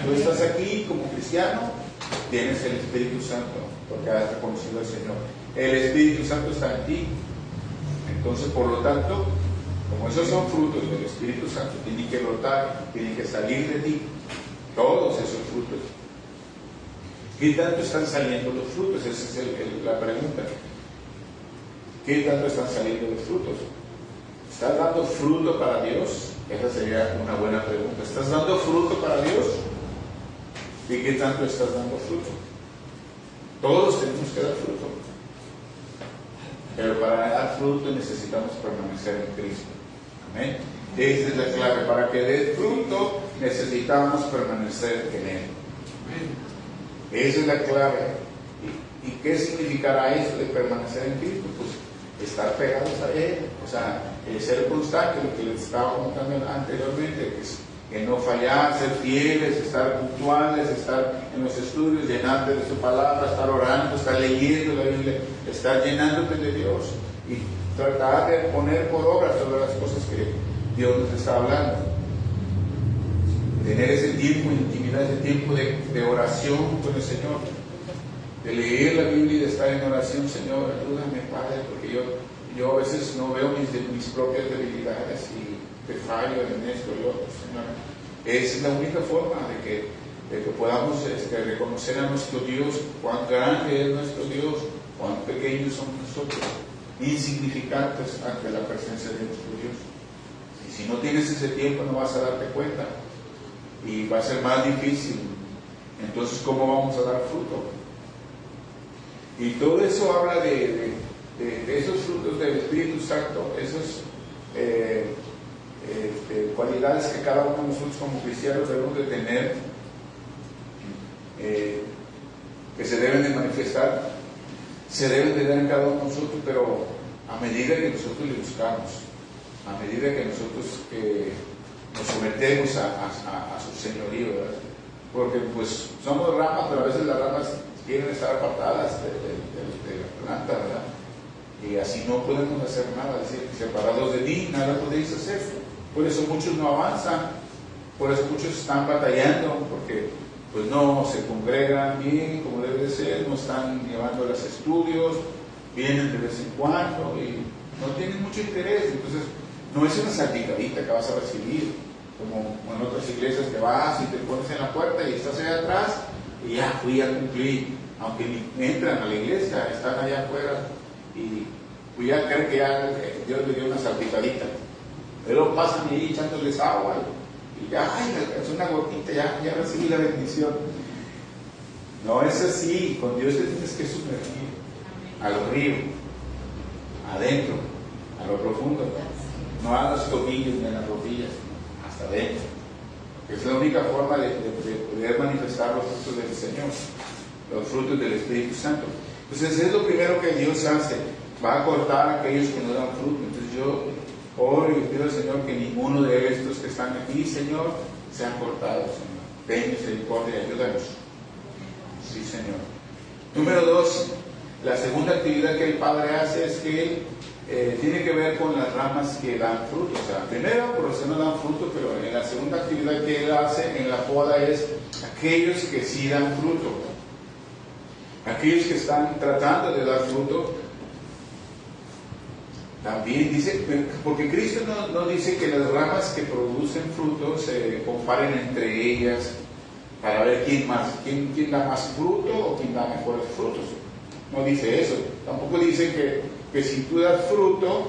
Tú estás aquí como cristiano, tienes el Espíritu Santo, porque has reconocido al Señor. El Espíritu Santo está en ti. Entonces, por lo tanto, como esos son frutos del Espíritu Santo, tienen que brotar, tienen que salir de ti. Todos esos frutos. ¿Qué tanto están saliendo los frutos? Esa es la pregunta. ¿Qué tanto están saliendo los frutos? ¿Estás dando fruto para Dios? Esa sería una buena pregunta. ¿Estás dando fruto para Dios? ¿Y qué tanto estás dando fruto? Todos tenemos que dar fruto. Pero para dar fruto necesitamos permanecer en Cristo. Amén. Esa es la clave. Para que dé fruto necesitamos permanecer en Él. Esa es la clave. ¿Y qué significará eso de permanecer en Cristo? Pues estar pegados a Él. O sea, el ser constante, lo que les estaba contando anteriormente, que no fallar, ser fieles, estar puntuales, estar en los estudios, llenarte de su palabra, estar orando, estar leyendo la Biblia, estar llenándote de Dios y tratar de poner por obra todas las cosas que Dios nos está hablando. Tener ese tiempo de intimidad, ese tiempo de oración con el Señor, de leer la Biblia y de estar en oración. Señor, ayúdame, Padre, porque yo a veces no veo mis propias debilidades y te fallo en esto y otro, Señor. Esa es la única forma de de que podamos reconocer a nuestro Dios, cuán grande es nuestro Dios, cuán pequeños somos nosotros, insignificantes ante la presencia de nuestro Dios. Y si no tienes ese tiempo no vas a darte cuenta y va a ser más difícil. Entonces, ¿cómo vamos a dar fruto? Y todo eso habla de esos frutos del Espíritu Santo, esas cualidades que cada uno de nosotros como cristianos debemos de tener, que se deben de manifestar, se deben de dar en cada uno de nosotros, pero a medida que nosotros le buscamos, a medida que nosotros nos sometemos a su señorío, ¿verdad? Porque pues somos ramas, pero a veces las ramas quieren estar apartadas de la planta, ¿verdad? Y así no podemos hacer nada, es decir, separados de mí, nada podéis hacer. Por eso muchos no avanzan, por eso muchos están batallando, porque pues no se congregan bien como debe de ser, no están llevando los estudios, vienen de vez en cuando y no tienen mucho interés. Entonces no es una salpicadita que vas a recibir, como en otras iglesias que vas y te pones en la puerta y estás allá atrás y ya fui a cumplir, aunque ni entran a la iglesia, están allá afuera y pues ya creen que ya Dios le dio una salpicadita, pero pasan ahí echándoles agua y ya, ay, es una gotita, ya recibí la bendición. No es así, con Dios te tienes que sumergir a lo río, adentro, a lo profundo, no a los tobillos ni a las rodillas, hasta adentro. Es la única forma de poder manifestar los frutos del Señor, los frutos del Espíritu Santo. Entonces es lo primero que Dios hace, va a cortar a aquellos que no dan fruto. Entonces yo oro y pido al Señor que ninguno de estos que están aquí, Señor, sean cortados, Señor. Ten misericordia, ayúdanos. Sí, Señor. Número 2, la segunda actividad que el Padre hace es que Él tiene que ver con las ramas que dan fruto. O sea, primero, por los que no dan fruto, pero en la segunda actividad que Él hace en la poda es aquellos que sí dan fruto. Aquellos que están tratando de dar fruto. También dice, porque Cristo no dice que las ramas que producen fruto se comparen entre ellas para ver quién da más fruto o quién da mejores frutos. No dice eso. Tampoco dice que si tú das fruto,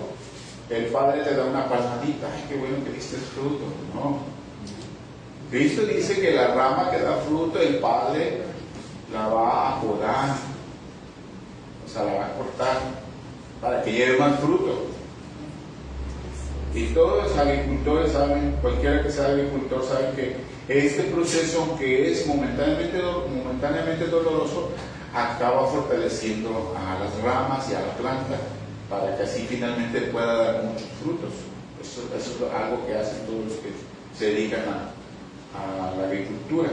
el Padre te da una palmadita. Ay, qué bueno que diste fruto. No. Cristo dice que la rama que da fruto, el Padre la va a podar. O sea, la va a cortar para que lleve más fruto. Y todos los agricultores saben, cualquiera que sea agricultor sabe que este proceso, aunque es momentáneamente doloroso, acaba fortaleciendo a las ramas y a la planta para que así finalmente pueda dar muchos frutos. Eso es algo que hacen todos los que se dedican a la agricultura.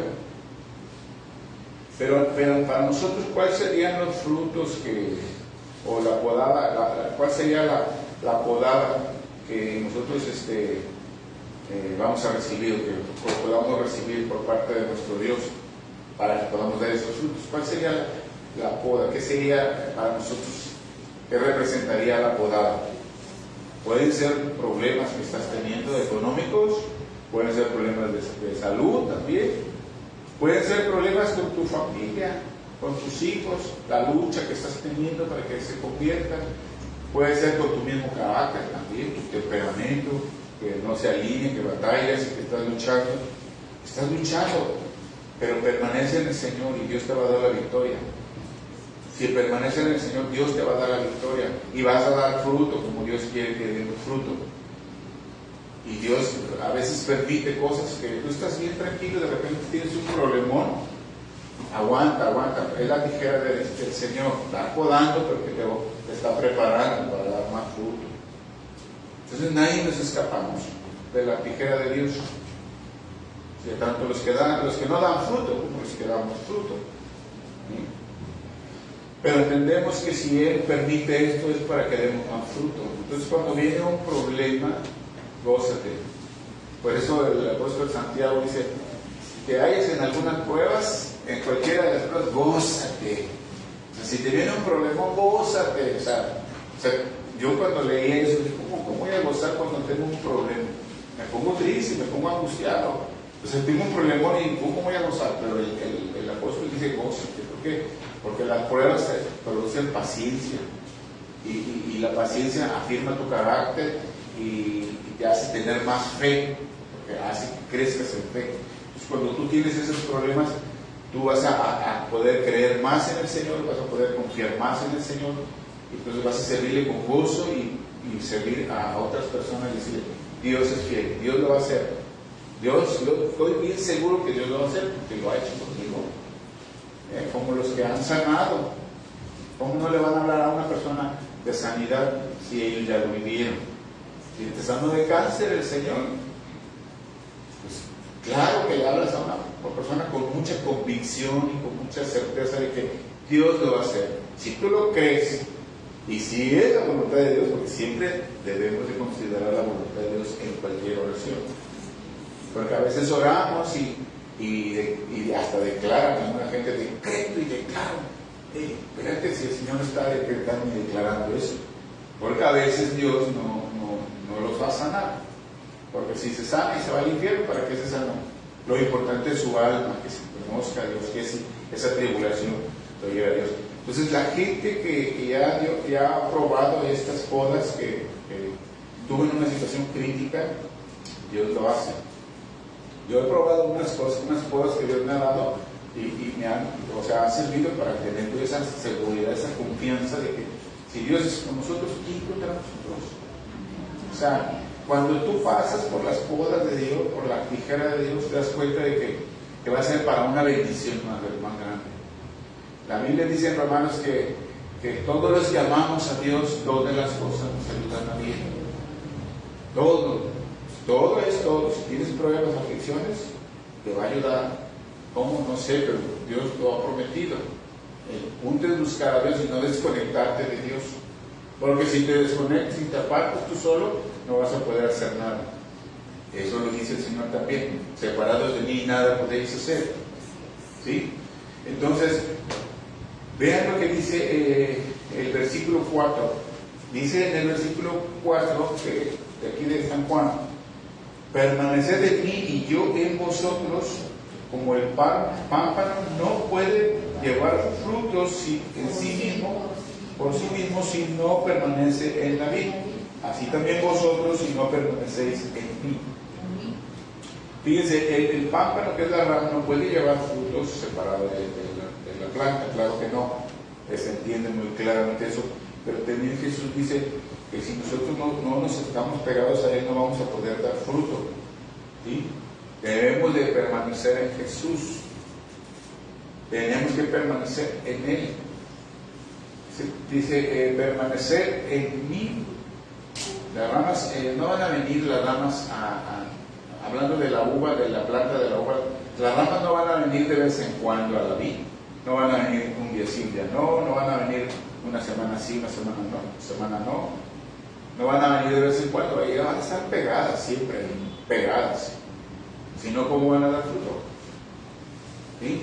Pero para nosotros, ¿cuáles serían los frutos o la podada, cuál sería la podada que nosotros vamos a recibir, que podamos recibir por parte de nuestro Dios para que podamos dar esos frutos? ¿Cuál sería la poda? ¿Qué sería para nosotros? ¿Qué representaría la podada? Pueden ser problemas que estás teniendo económicos, pueden ser problemas de salud también, pueden ser problemas con tu familia, con tus hijos, la lucha que estás teniendo para que se conviertan, puede ser con tu mismo carácter también, tu temperamento, que no se alinee, que batallas y que estás luchando, pero permanece en el Señor y Dios te va a dar la victoria. Si permaneces en el Señor, Dios te va a dar la victoria y vas a dar fruto como Dios quiere que demos fruto. Y Dios a veces permite cosas que tú estás bien tranquilo y de repente tienes un problemón. Aguanta, es la tijera del Señor, está podando pero que te está preparando para dar más fruto. Entonces nadie nos escapamos de la tijera de Dios. O sea, tanto los que no dan fruto como los que damos fruto. ¿Sí? Pero entendemos que si Él permite esto es para que demos más fruto. Entonces cuando viene un problema, gózate. Por eso el apóstol Santiago dice, si te halles en algunas pruebas, en cualquiera de las pruebas, gózate. O sea, si te viene un problema, gózate. O sea, yo cuando leí eso, dije, ¿cómo voy a gozar cuando tengo un problema? Me pongo triste, me pongo angustiado. Entonces tengo un problemón y ¿cómo voy a gozar? Pero el apóstol dice gózate. ¿Por qué? Porque las pruebas producen paciencia. Y la paciencia afirma tu carácter y te hace tener más fe, porque hace que crezcas en fe. Entonces cuando tú tienes esos problemas, tú vas a poder creer más en el Señor, vas a poder confiar más en el Señor, y entonces vas a servirle con gozo y servir a otras personas y decirle, Dios es fiel, Dios lo va a hacer. Dios, yo estoy bien seguro que Dios lo va a hacer porque lo ha hecho conmigo. Como los que han sanado. ¿Cómo no le van a hablar a una persona de sanidad si ellos ya lo vivieron? Si te sanó de cáncer el Señor, pues claro que le hablas a una persona con mucha convicción y con mucha certeza de que Dios lo va a hacer. Si tú lo crees y si es la voluntad de Dios, porque siempre debemos de considerar la voluntad de Dios en cualquier oración. Porque a veces oramos y hasta declaran, una gente decreto y declaro. Espérate si el Señor está decretando y declarando eso. Porque a veces Dios no los va a sanar. Porque si se sana y se va al infierno, ¿para qué se sanó? Lo importante es su alma, que se conozca a Dios, que esa tribulación lo lleve a Dios. Entonces la gente que ya ha probado estas podas, que tuvo en una situación crítica, Dios lo hace. Yo he probado unas podas que Dios me ha dado y me han servido para tener esa seguridad, esa confianza de que si Dios es con nosotros, ¿quién contra nosotros? O sea, cuando tú pasas por las podas de Dios, por la tijera de Dios, te das cuenta de que va a ser para una bendición más grande. La Biblia dice en Romanos que todos los que amamos a Dios, todas las cosas nos ayudan a bien. Todo es todo. Si tienes problemas, aflicciones, te va a ayudar. ¿Cómo? No sé, pero Dios lo ha prometido. El punto es buscar a Dios y no desconectarte de Dios. Porque si te desconectas y te apartas tú solo, no vas a poder hacer nada. Eso lo dice el Señor también. Separados de mí, nada podéis hacer. ¿Sí? Entonces, vean lo que dice el versículo 4. Dice en el versículo 4, de aquí de San Juan, permaneced en mí y yo en vosotros, como el pámpano no puede llevar frutos en sí mismo, por sí mismo, si no permanece en la vid. Así también vosotros, si no permanecéis en mí. Fíjense, el pámpano, que es la rama, no puede llevar frutos separados de la planta, claro que no, se entiende muy claramente eso, pero también Jesús dice que si nosotros no nos estamos pegados a Él, no vamos a poder dar fruto. ¿Sí? Debemos de permanecer en Jesús, tenemos que permanecer en Él. Dice, permanecer en mí. Las ramas, no van a venir las ramas hablando de la uva, de la planta de la uva, las ramas no van a venir de vez en cuando a la vid, no van a venir un día sí, un día no van a venir una semana sí, una semana no van a venir de vez en cuando, ellas van a estar pegadas siempre, pegadas, si no, ¿cómo van a dar fruto? ¿Sí?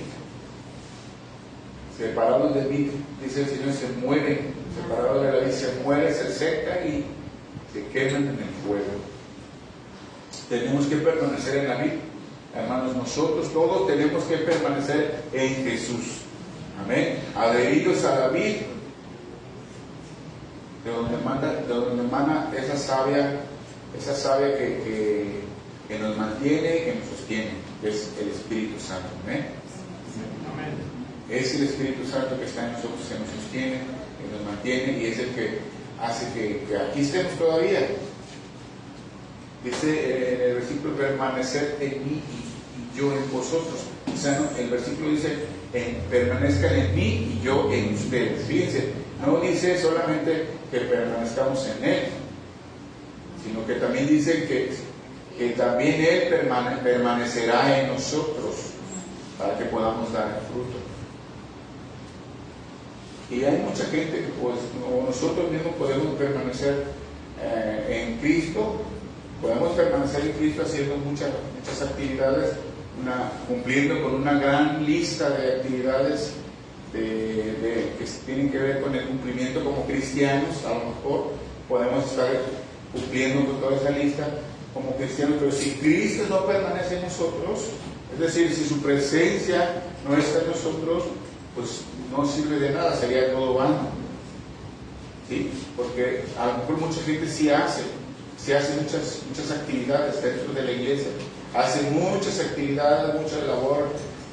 Separados de vid, dice el Señor, se mueren, separados de la vid, se muere, se seca y se queman en el fuego. Tenemos que permanecer en la vid, hermanos, nosotros todos tenemos que permanecer en Jesús, amén, adheridos a la vid, de donde emana esa savia que nos mantiene, que nos sostiene, que es el Espíritu Santo, amén. Es el Espíritu Santo que está en nosotros, que nos sostiene, que nos mantiene y es el que hace que aquí estemos todavía. Dice en el versículo, permanecer en mí y yo en vosotros. O sea, el versículo dice, permanezcan en mí y yo en ustedes. Fíjense, no dice solamente que permanezcamos en Él, sino que también dice que también Él permanecerá en nosotros para que podamos dar fruto. Y hay mucha gente que como nosotros mismos podemos permanecer en Cristo, podemos permanecer en Cristo haciendo muchas actividades, cumpliendo con una gran lista de actividades que tienen que ver con el cumplimiento como cristianos. A lo mejor podemos estar cumpliendo con toda esa lista, como cristianos, pero si Cristo no permanece en nosotros, es decir, si su presencia no está en nosotros, pues no sirve de nada, sería todo vano. ¿Sí? Porque a lo mejor mucha gente sí hace muchas actividades dentro de la iglesia, hace muchas actividades, mucha labor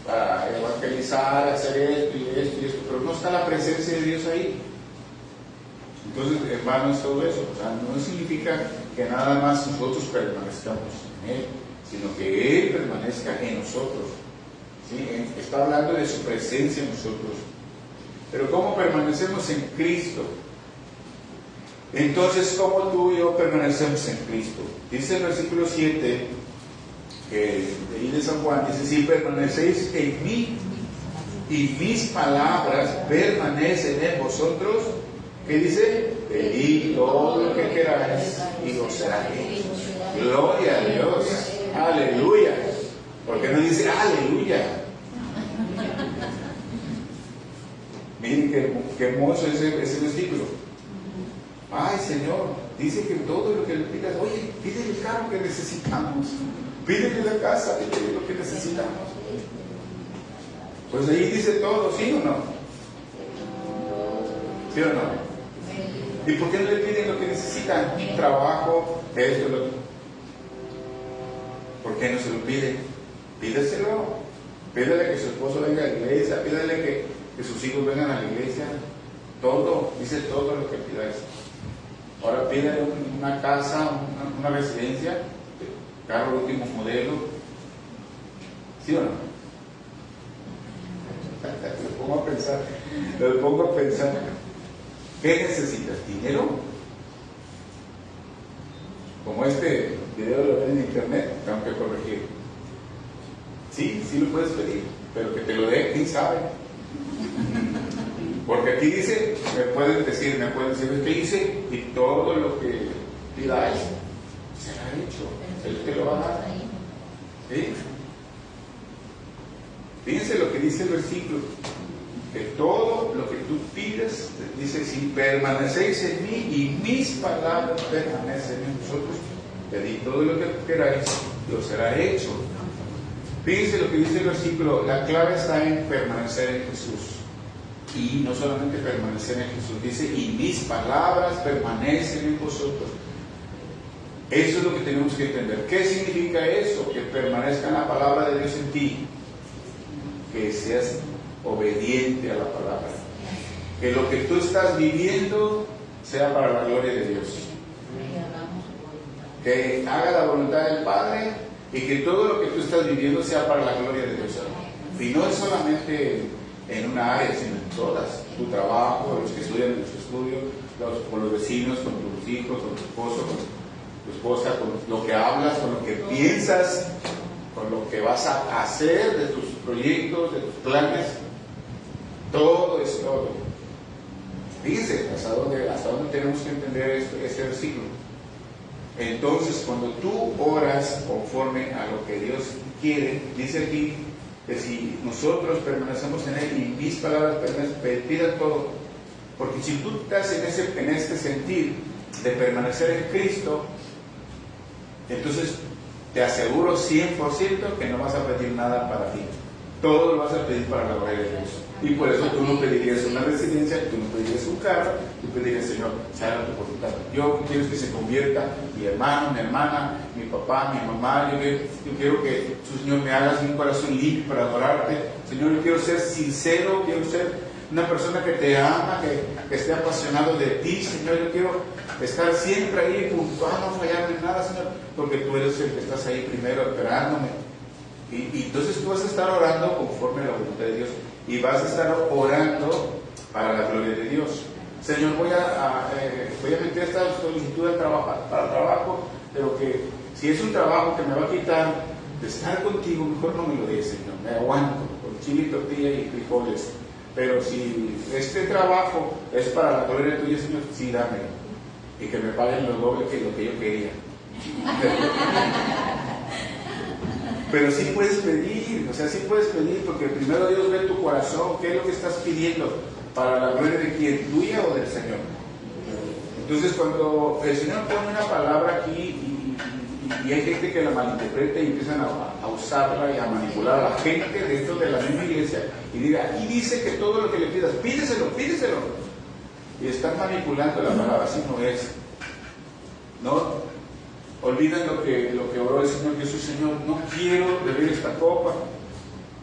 para evangelizar, hacer esto y esto y esto, pero no está la presencia de Dios ahí. Entonces, hermano, es todo eso. O sea, no significa que nada más nosotros permanezcamos en Él, sino que Él permanezca en nosotros. ¿Sí? Está hablando de su presencia en nosotros. Pero ¿cómo permanecemos en Cristo? Entonces, ¿cómo tú y yo permanecemos en Cristo? Dice el versículo 7, que de ahí de San Juan, dice: si permanecéis en mí y mis palabras permanecen en vosotros, ¿qué dice? Pedid todo lo que queráis y os será hecho. Gloria a Dios. Aleluya. ¿Por qué no dice aleluya? Miren qué hermoso ese versículo. Ay, Señor, dice que todo lo que le pidas, oye, pídele el carro que necesitamos, pídele la casa, pídele lo que necesitamos. Pues ahí dice todo, ¿sí o no? ¿Sí o no? ¿Y por qué no le piden lo que necesitan? Trabajo, esto, lo otro. ¿Por qué no se lo piden? Pídeselo. Pídele que su esposo venga a la iglesia, pídele que sus hijos vengan a la iglesia. Todo, dice todo lo que pidáis. Ahora pídele una casa, una residencia, carro de último modelo. ¿Sí o no? Lo pongo a pensar. ¿Qué necesitas? ¿Dinero? Como este video lo ven en internet, tengo que corregir. Sí, sí lo puedes pedir, pero que te lo dé, ¿quién sabe? Porque aquí dice, me pueden decir, ¿qué dice? Y todo lo que pidáis será hecho. Él te lo va a dar. ¿Sí? Fíjense lo que dice el versículo. Que todo lo que tú pides, dice: si permanecéis en mí y mis palabras permanecen en vosotros, pedid todo lo que queráis y os será hecho. Fíjense lo que dice el versículo. La clave está en permanecer en Jesús. Y no solamente permanecer en Jesús, dice: y mis palabras permanecen en vosotros. Eso es lo que tenemos que entender. ¿Qué significa eso? Que permanezca la palabra de Dios en ti. Que seas obediente a la palabra. Que lo que tú estás viviendo sea para la gloria de Dios. Que haga la voluntad del Padre y que todo lo que tú estás viviendo sea para la gloria de Dios. Y no es solamente en una área, sino en todas. Tu trabajo, los que estudian en su estudio, con los vecinos, con tus hijos, con tu esposo, con tu esposa, con lo que hablas, con lo que piensas, con lo que vas a hacer, de tus proyectos, de tus planes. Todo es todo. Fíjense hasta dónde tenemos que entender este versículo. Entonces, cuando tú oras conforme a lo que Dios quiere, dice aquí que si nosotros permanecemos en Él y mis palabras permanecen, pidan todo. Porque si tú estás en este sentir de permanecer en Cristo, entonces te aseguro 100% que no vas a pedir nada para ti. Todo lo vas a pedir para la gloria de Dios. Y por eso tú no pedirías una residencia, tú no pedirías un carro, tú pedirías: Señor, se haga tu voluntad. Yo quiero que se convierta mi hermano, mi hermana, mi papá, mi mamá. Yo quiero que tú, Señor, me hagas un corazón limpio para adorarte. Señor, yo quiero ser sincero, quiero ser una persona que te ama, que esté apasionado de ti. Señor, yo quiero estar siempre ahí puntual, no fallar en nada, Señor, porque tú eres el que estás ahí primero esperándome. Y entonces tú vas a estar orando conforme a la voluntad de Dios y vas a estar orando para la gloria de Dios. Señor, voy a meter esta solicitud de trabajo, para trabajo, pero que si es un trabajo que me va a quitar de estar contigo, mejor no me lo des, Señor, me aguanto con chile, tortilla y frijoles. Pero si este trabajo es para la gloria tuya, Señor, sí, dámelo, y que me paguen lo doble que lo que yo quería. Pero sí puedes pedir, porque primero Dios ve tu corazón, qué es lo que estás pidiendo, para la gloria de quién, tuya o del Señor. Entonces, cuando el Señor pone una palabra aquí y y hay gente que la malinterpreta y empiezan a usarla y a manipular a la gente dentro de la misma iglesia y diga, aquí dice que todo lo que le pidas, pídeselo, pídeselo. Y están manipulando la palabra, así no es. No olviden lo que oró el Señor Jesús. Señor, no quiero beber esta copa,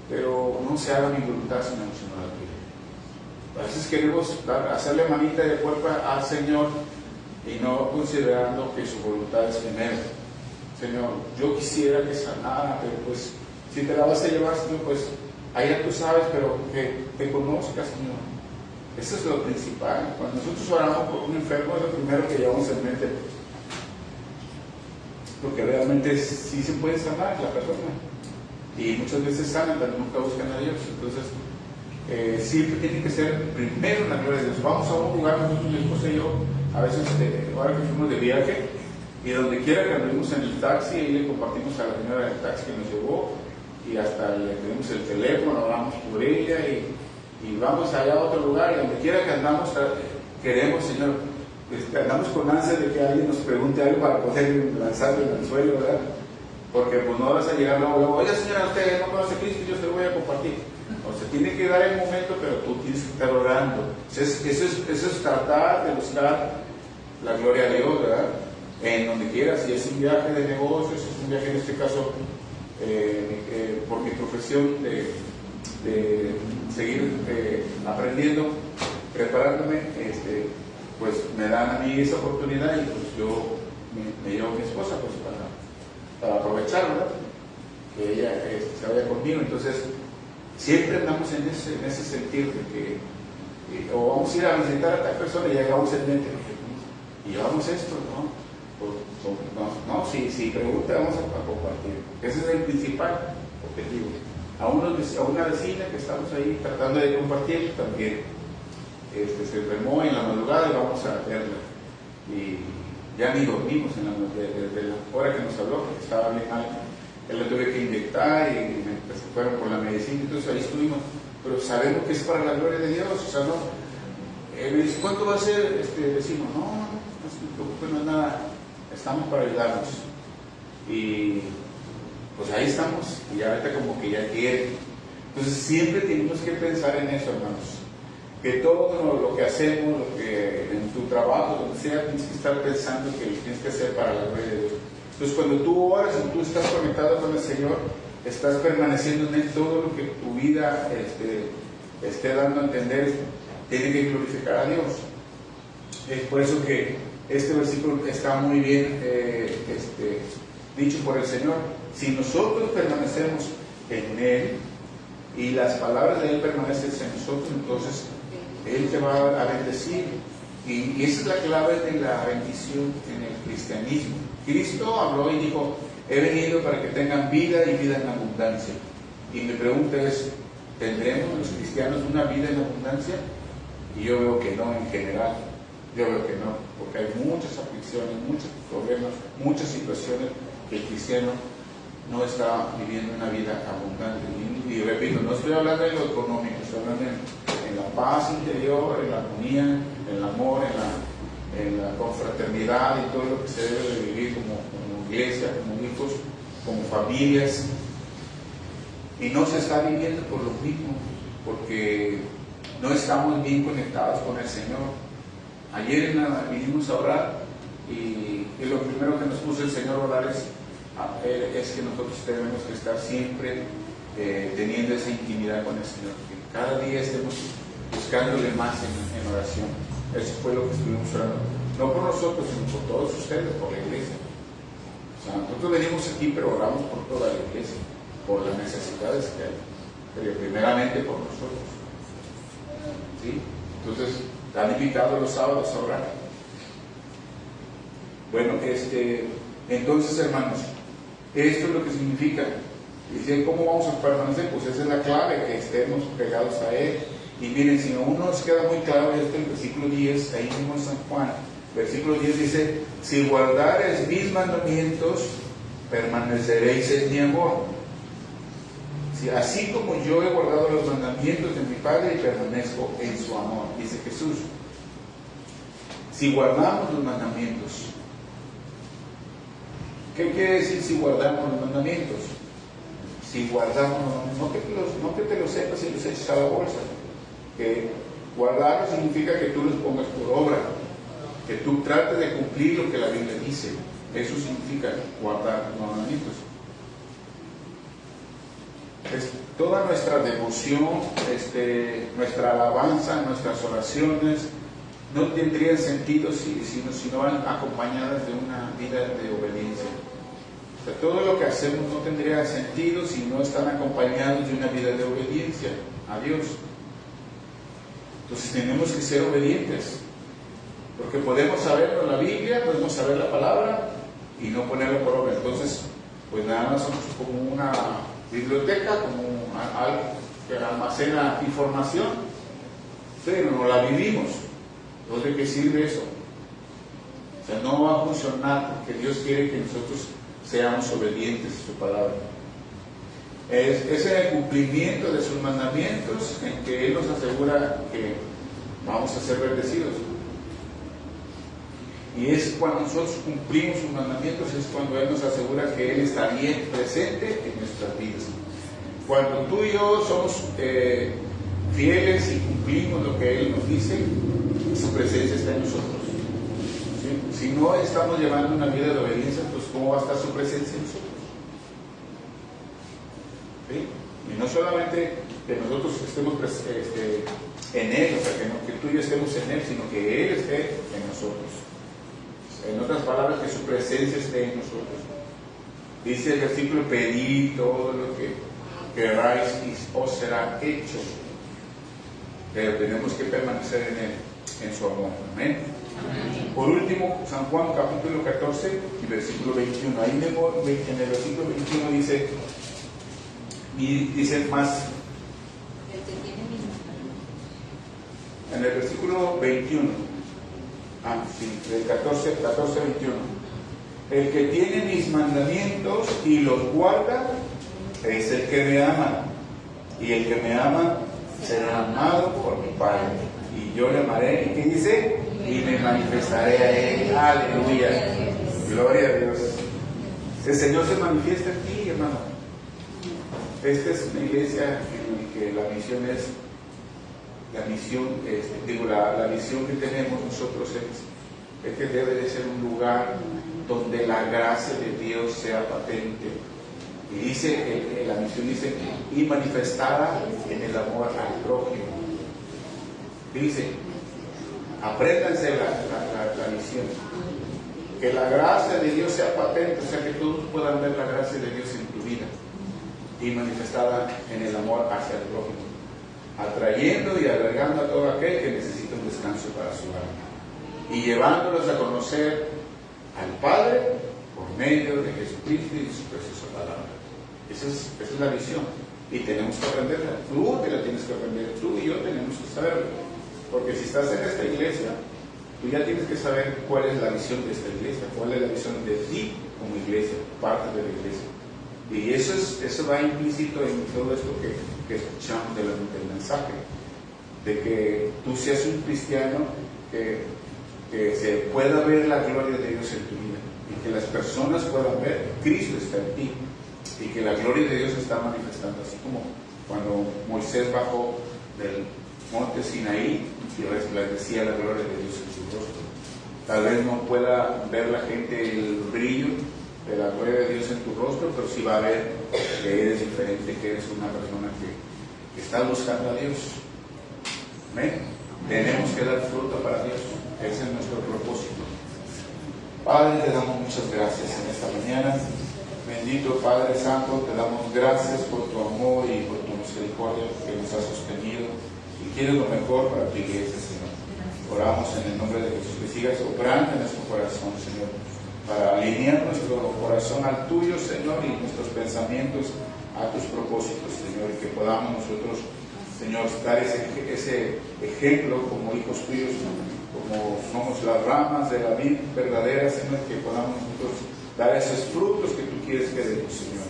pero no se haga mi voluntad sino la tuya. A veces queremos hacerle manita de cuerpo al Señor y no considerando que su voluntad es primero. Señor, yo quisiera que sanara, pero pues si te la vas a llevar, Señor, pues allá tú sabes, pero que te conozcas, Señor. Eso es lo principal. Cuando nosotros oramos por un enfermo, es lo primero que llevamos en mente, porque realmente sí se puede sanar la persona, y muchas veces sanan, pero nunca buscan a Dios. Entonces siempre tiene que ser primero la gloria de Dios. Vamos a un lugar, nosotros, mi esposa y yo, a veces ahora que fuimos de viaje, y donde quiera que anduvimos en el taxi, ahí le compartimos a la señora del taxi que nos llevó, y hasta le pedimos el teléfono, hablamos por ella, y vamos allá a otro lugar, y donde quiera que andamos, queremos, Señor, andamos con ansia de que alguien nos pregunte algo para poder lanzarlo en el suelo, ¿verdad? Porque pues no vas a llegar luego, oiga señora, usted no conoce a Cristo, yo se lo voy a compartir. O sea, tiene que dar el momento, pero tú tienes que estar orando. Eso es tratar de buscar la gloria a Dios, ¿verdad? En donde quieras. Si es un viaje de negocios, si es un viaje en este caso por mi profesión de seguir aprendiendo, preparándome, pues me dan a mí esa oportunidad y pues yo me llevo a mi esposa pues para aprovechar, ¿verdad? Que ella se vaya conmigo. Entonces siempre andamos en ese sentido de que o vamos a ir a visitar a tal persona y llegamos en mente y llevamos esto, ¿no? Si pregunta, vamos a compartir. Ese es el principal objetivo. A una vecina que estamos ahí tratando de compartir también se enfermó en la madrugada y vamos a verla. Y ya ni dormimos desde la hora que nos habló, porque estaba bien mal. Él la tuve que inyectar y se fueron por la medicina, entonces ahí estuvimos. Pero sabemos que es para la gloria de Dios, o sea, no. Me dice, ¿cuánto va a ser? Decimos, no se preocupe, no es nada, estamos para ayudarnos. Y pues ahí estamos, y ahorita como que ya quiere. Entonces siempre tenemos que pensar en eso, hermanos. Que todo lo que hacemos, lo que en tu trabajo, donde sea, tienes que estar pensando que lo tienes que hacer para la gloria de Dios. Entonces cuando tú oras y tú estás conectado con el Señor, estás permaneciendo en Él, todo lo que tu vida esté dando a entender, tiene que glorificar a Dios. Es por eso que este versículo está muy bien dicho por el Señor. Si nosotros permanecemos en Él y las palabras de Él permanecen en nosotros, entonces Él te va a bendecir. Y esa es la clave de la bendición en el cristianismo. Cristo habló y dijo, he venido para que tengan vida y vida en abundancia. Y mi pregunta es, ¿tendremos los cristianos una vida en abundancia? Y yo veo que no en general. Yo veo que no, porque hay muchas aflicciones, muchos problemas, muchas situaciones que el cristiano no está viviendo una vida abundante. Y repito, no estoy hablando de lo económico, estoy hablando en la paz interior, en la armonía, en el amor, en la confraternidad y todo lo que se debe de vivir como iglesia, como hijos, como familias. Y no se está viviendo por lo mismo, porque no estamos bien conectados con el Señor. Ayer vinimos a orar y lo primero que nos puso el Señor a orar es que nosotros tenemos que estar siempre teniendo esa intimidad con el Señor, que cada día estemos buscándole más en oración. Eso fue lo que estuvimos orando, no por nosotros, sino por todos ustedes, por la iglesia. O sea, nosotros venimos aquí, pero oramos por toda la iglesia, por las necesidades que hay, pero primeramente por nosotros. ¿Sí? Entonces, han invitado los sábados a orar. Bueno, entonces, hermanos, esto es lo que significa. Dice, ¿cómo vamos a permanecer? Pues esa es la clave, que estemos pegados a Él. Y miren, si a uno nos queda muy claro esto, el versículo 10, ahí mismo en San Juan, versículo 10 dice, si guardareis mis mandamientos, permaneceréis en mi amor. Si, así como yo he guardado los mandamientos de mi Padre y permanezco en su amor, dice Jesús. Si guardamos los mandamientos, ¿Qué quiere decir si guardamos los mandamientos? Si guardamos, no que te los sepas y los eches a la bolsa. Que guardarlos significa que tú los pongas por obra, que tú trates de cumplir lo que la Biblia dice. Eso significa guardar los mandamientos. Toda nuestra devoción, nuestra alabanza, nuestras oraciones no tendrían sentido si no van acompañadas de una vida de obediencia. O sea, todo lo que hacemos no tendría sentido si no están acompañados de una vida de obediencia a Dios. Entonces tenemos que ser obedientes, porque podemos saber la Biblia, podemos saber la palabra y no ponerla por obra. Entonces, pues nada más somos como una biblioteca, como algo que almacena información, pero no la vivimos. Entonces, ¿de qué sirve eso? O sea, no va a funcionar, porque Dios quiere que nosotros seamos obedientes a su palabra. Es en el cumplimiento de sus mandamientos en que Él nos asegura que vamos a ser bendecidos. Y es cuando nosotros cumplimos sus mandamientos, es cuando Él nos asegura que Él está bien presente en nuestras vidas. Cuando tú y yo somos fieles y cumplimos lo que Él nos dice, su presencia está en nosotros. ¿Sí? Si no estamos llevando una vida de obediencia, pues ¿cómo va a estar su presencia en nosotros? ¿Sí? Y no solamente que nosotros estemos en Él, o sea, que tú y yo estemos en Él, sino que Él esté en nosotros. En otras palabras, que su presencia esté en nosotros. Dice el versículo: pedid todo lo que queráis y os será hecho. Pero tenemos que permanecer en Él, en su amor. Amén. Amén. Por último, San Juan capítulo 14 y versículo 21. Ahí en el versículo 21 dice más. En el versículo 21. Del 14, 21. El que tiene mis mandamientos y los guarda es el que me ama. Y el que me ama será amado por mi Padre. Y yo le amaré. ¿Y qué dice? Y me manifestaré a Él. Aleluya. Gloria a Dios. El Señor se manifiesta en ti, hermano. Esta es una iglesia en la que la misión es. La visión que tenemos nosotros es que debe de ser un lugar donde la gracia de Dios sea patente. Y dice, la misión dice, y manifestada en el amor al prójimo. Dice, apréndanse la misión. Que la gracia de Dios sea patente, o sea, que todos puedan ver la gracia de Dios en tu vida. Y manifestada en el amor hacia el prójimo, atrayendo y albergando a todo aquel que necesita un descanso para su alma, y llevándolos a conocer al Padre por medio de Jesucristo y de su preciosa palabra. Esa es la visión, y tenemos que aprenderla. Tú te la tienes que aprender, tú y yo tenemos que saberlo, porque si estás en esta iglesia, tú ya tienes que saber cuál es la visión de esta iglesia, cuál es la visión de ti como iglesia, parte de la iglesia. Y eso va implícito en todo esto que escuchamos del mensaje, de que tú seas un cristiano que se pueda ver la gloria de Dios en tu vida, y que las personas puedan ver Cristo está en ti, y que la gloria de Dios se está manifestando, así como cuando Moisés bajó del monte Sinaí y resplandecía la gloria de Dios en su rostro. Tal vez no pueda ver la gente el brillo de la gloria de Dios en tu rostro, pero sí va a ver que eres diferente, que eres una persona que está buscando a Dios. ¿Amén? Tenemos que dar fruto para Dios. Ese es nuestro propósito. Padre, te damos muchas gracias en esta mañana. Bendito Padre Santo, te damos gracias por tu amor y por tu misericordia que nos has sostenido y quieres lo mejor para tu iglesia, Señor. Oramos en el nombre de Jesús, que sigas obrando en nuestro corazón, Señor, para alinear nuestro corazón al tuyo, Señor, y nuestros pensamientos a tus propósitos, Señor, y que podamos nosotros, Señor, dar ese ejemplo como hijos tuyos, como somos las ramas de la vid verdadera, Señor, que podamos nosotros dar esos frutos que tú quieres que demos, Señor.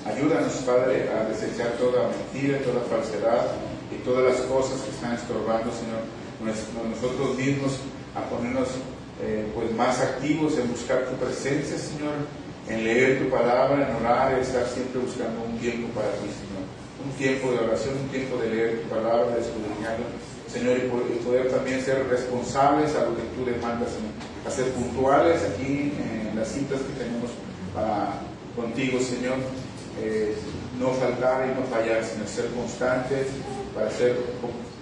Ayúdanos, Padre, a desechar toda mentira, toda falsedad y todas las cosas que están estorbando, Señor, nosotros mismos, a ponernos pues más activos en buscar tu presencia, Señor, en leer tu palabra, en orar, en estar siempre buscando un tiempo para ti, Señor. Un tiempo de oración, un tiempo de leer tu palabra, de escudriñarla, Señor, y poder también ser responsables a lo que tú demandas, Señor. A ser puntuales aquí en las citas que tenemos contigo, Señor. No faltar y no fallar, sino ser constantes para ser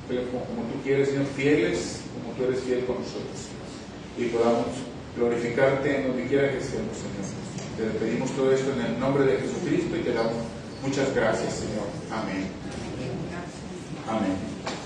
como tú quieres, Señor, fieles como tú eres fiel con nosotros, y podamos glorificarte en donde quiera que estemos, Señor. Te pedimos todo esto en el nombre de Jesucristo y te damos muchas gracias, Señor. Amén. Amén.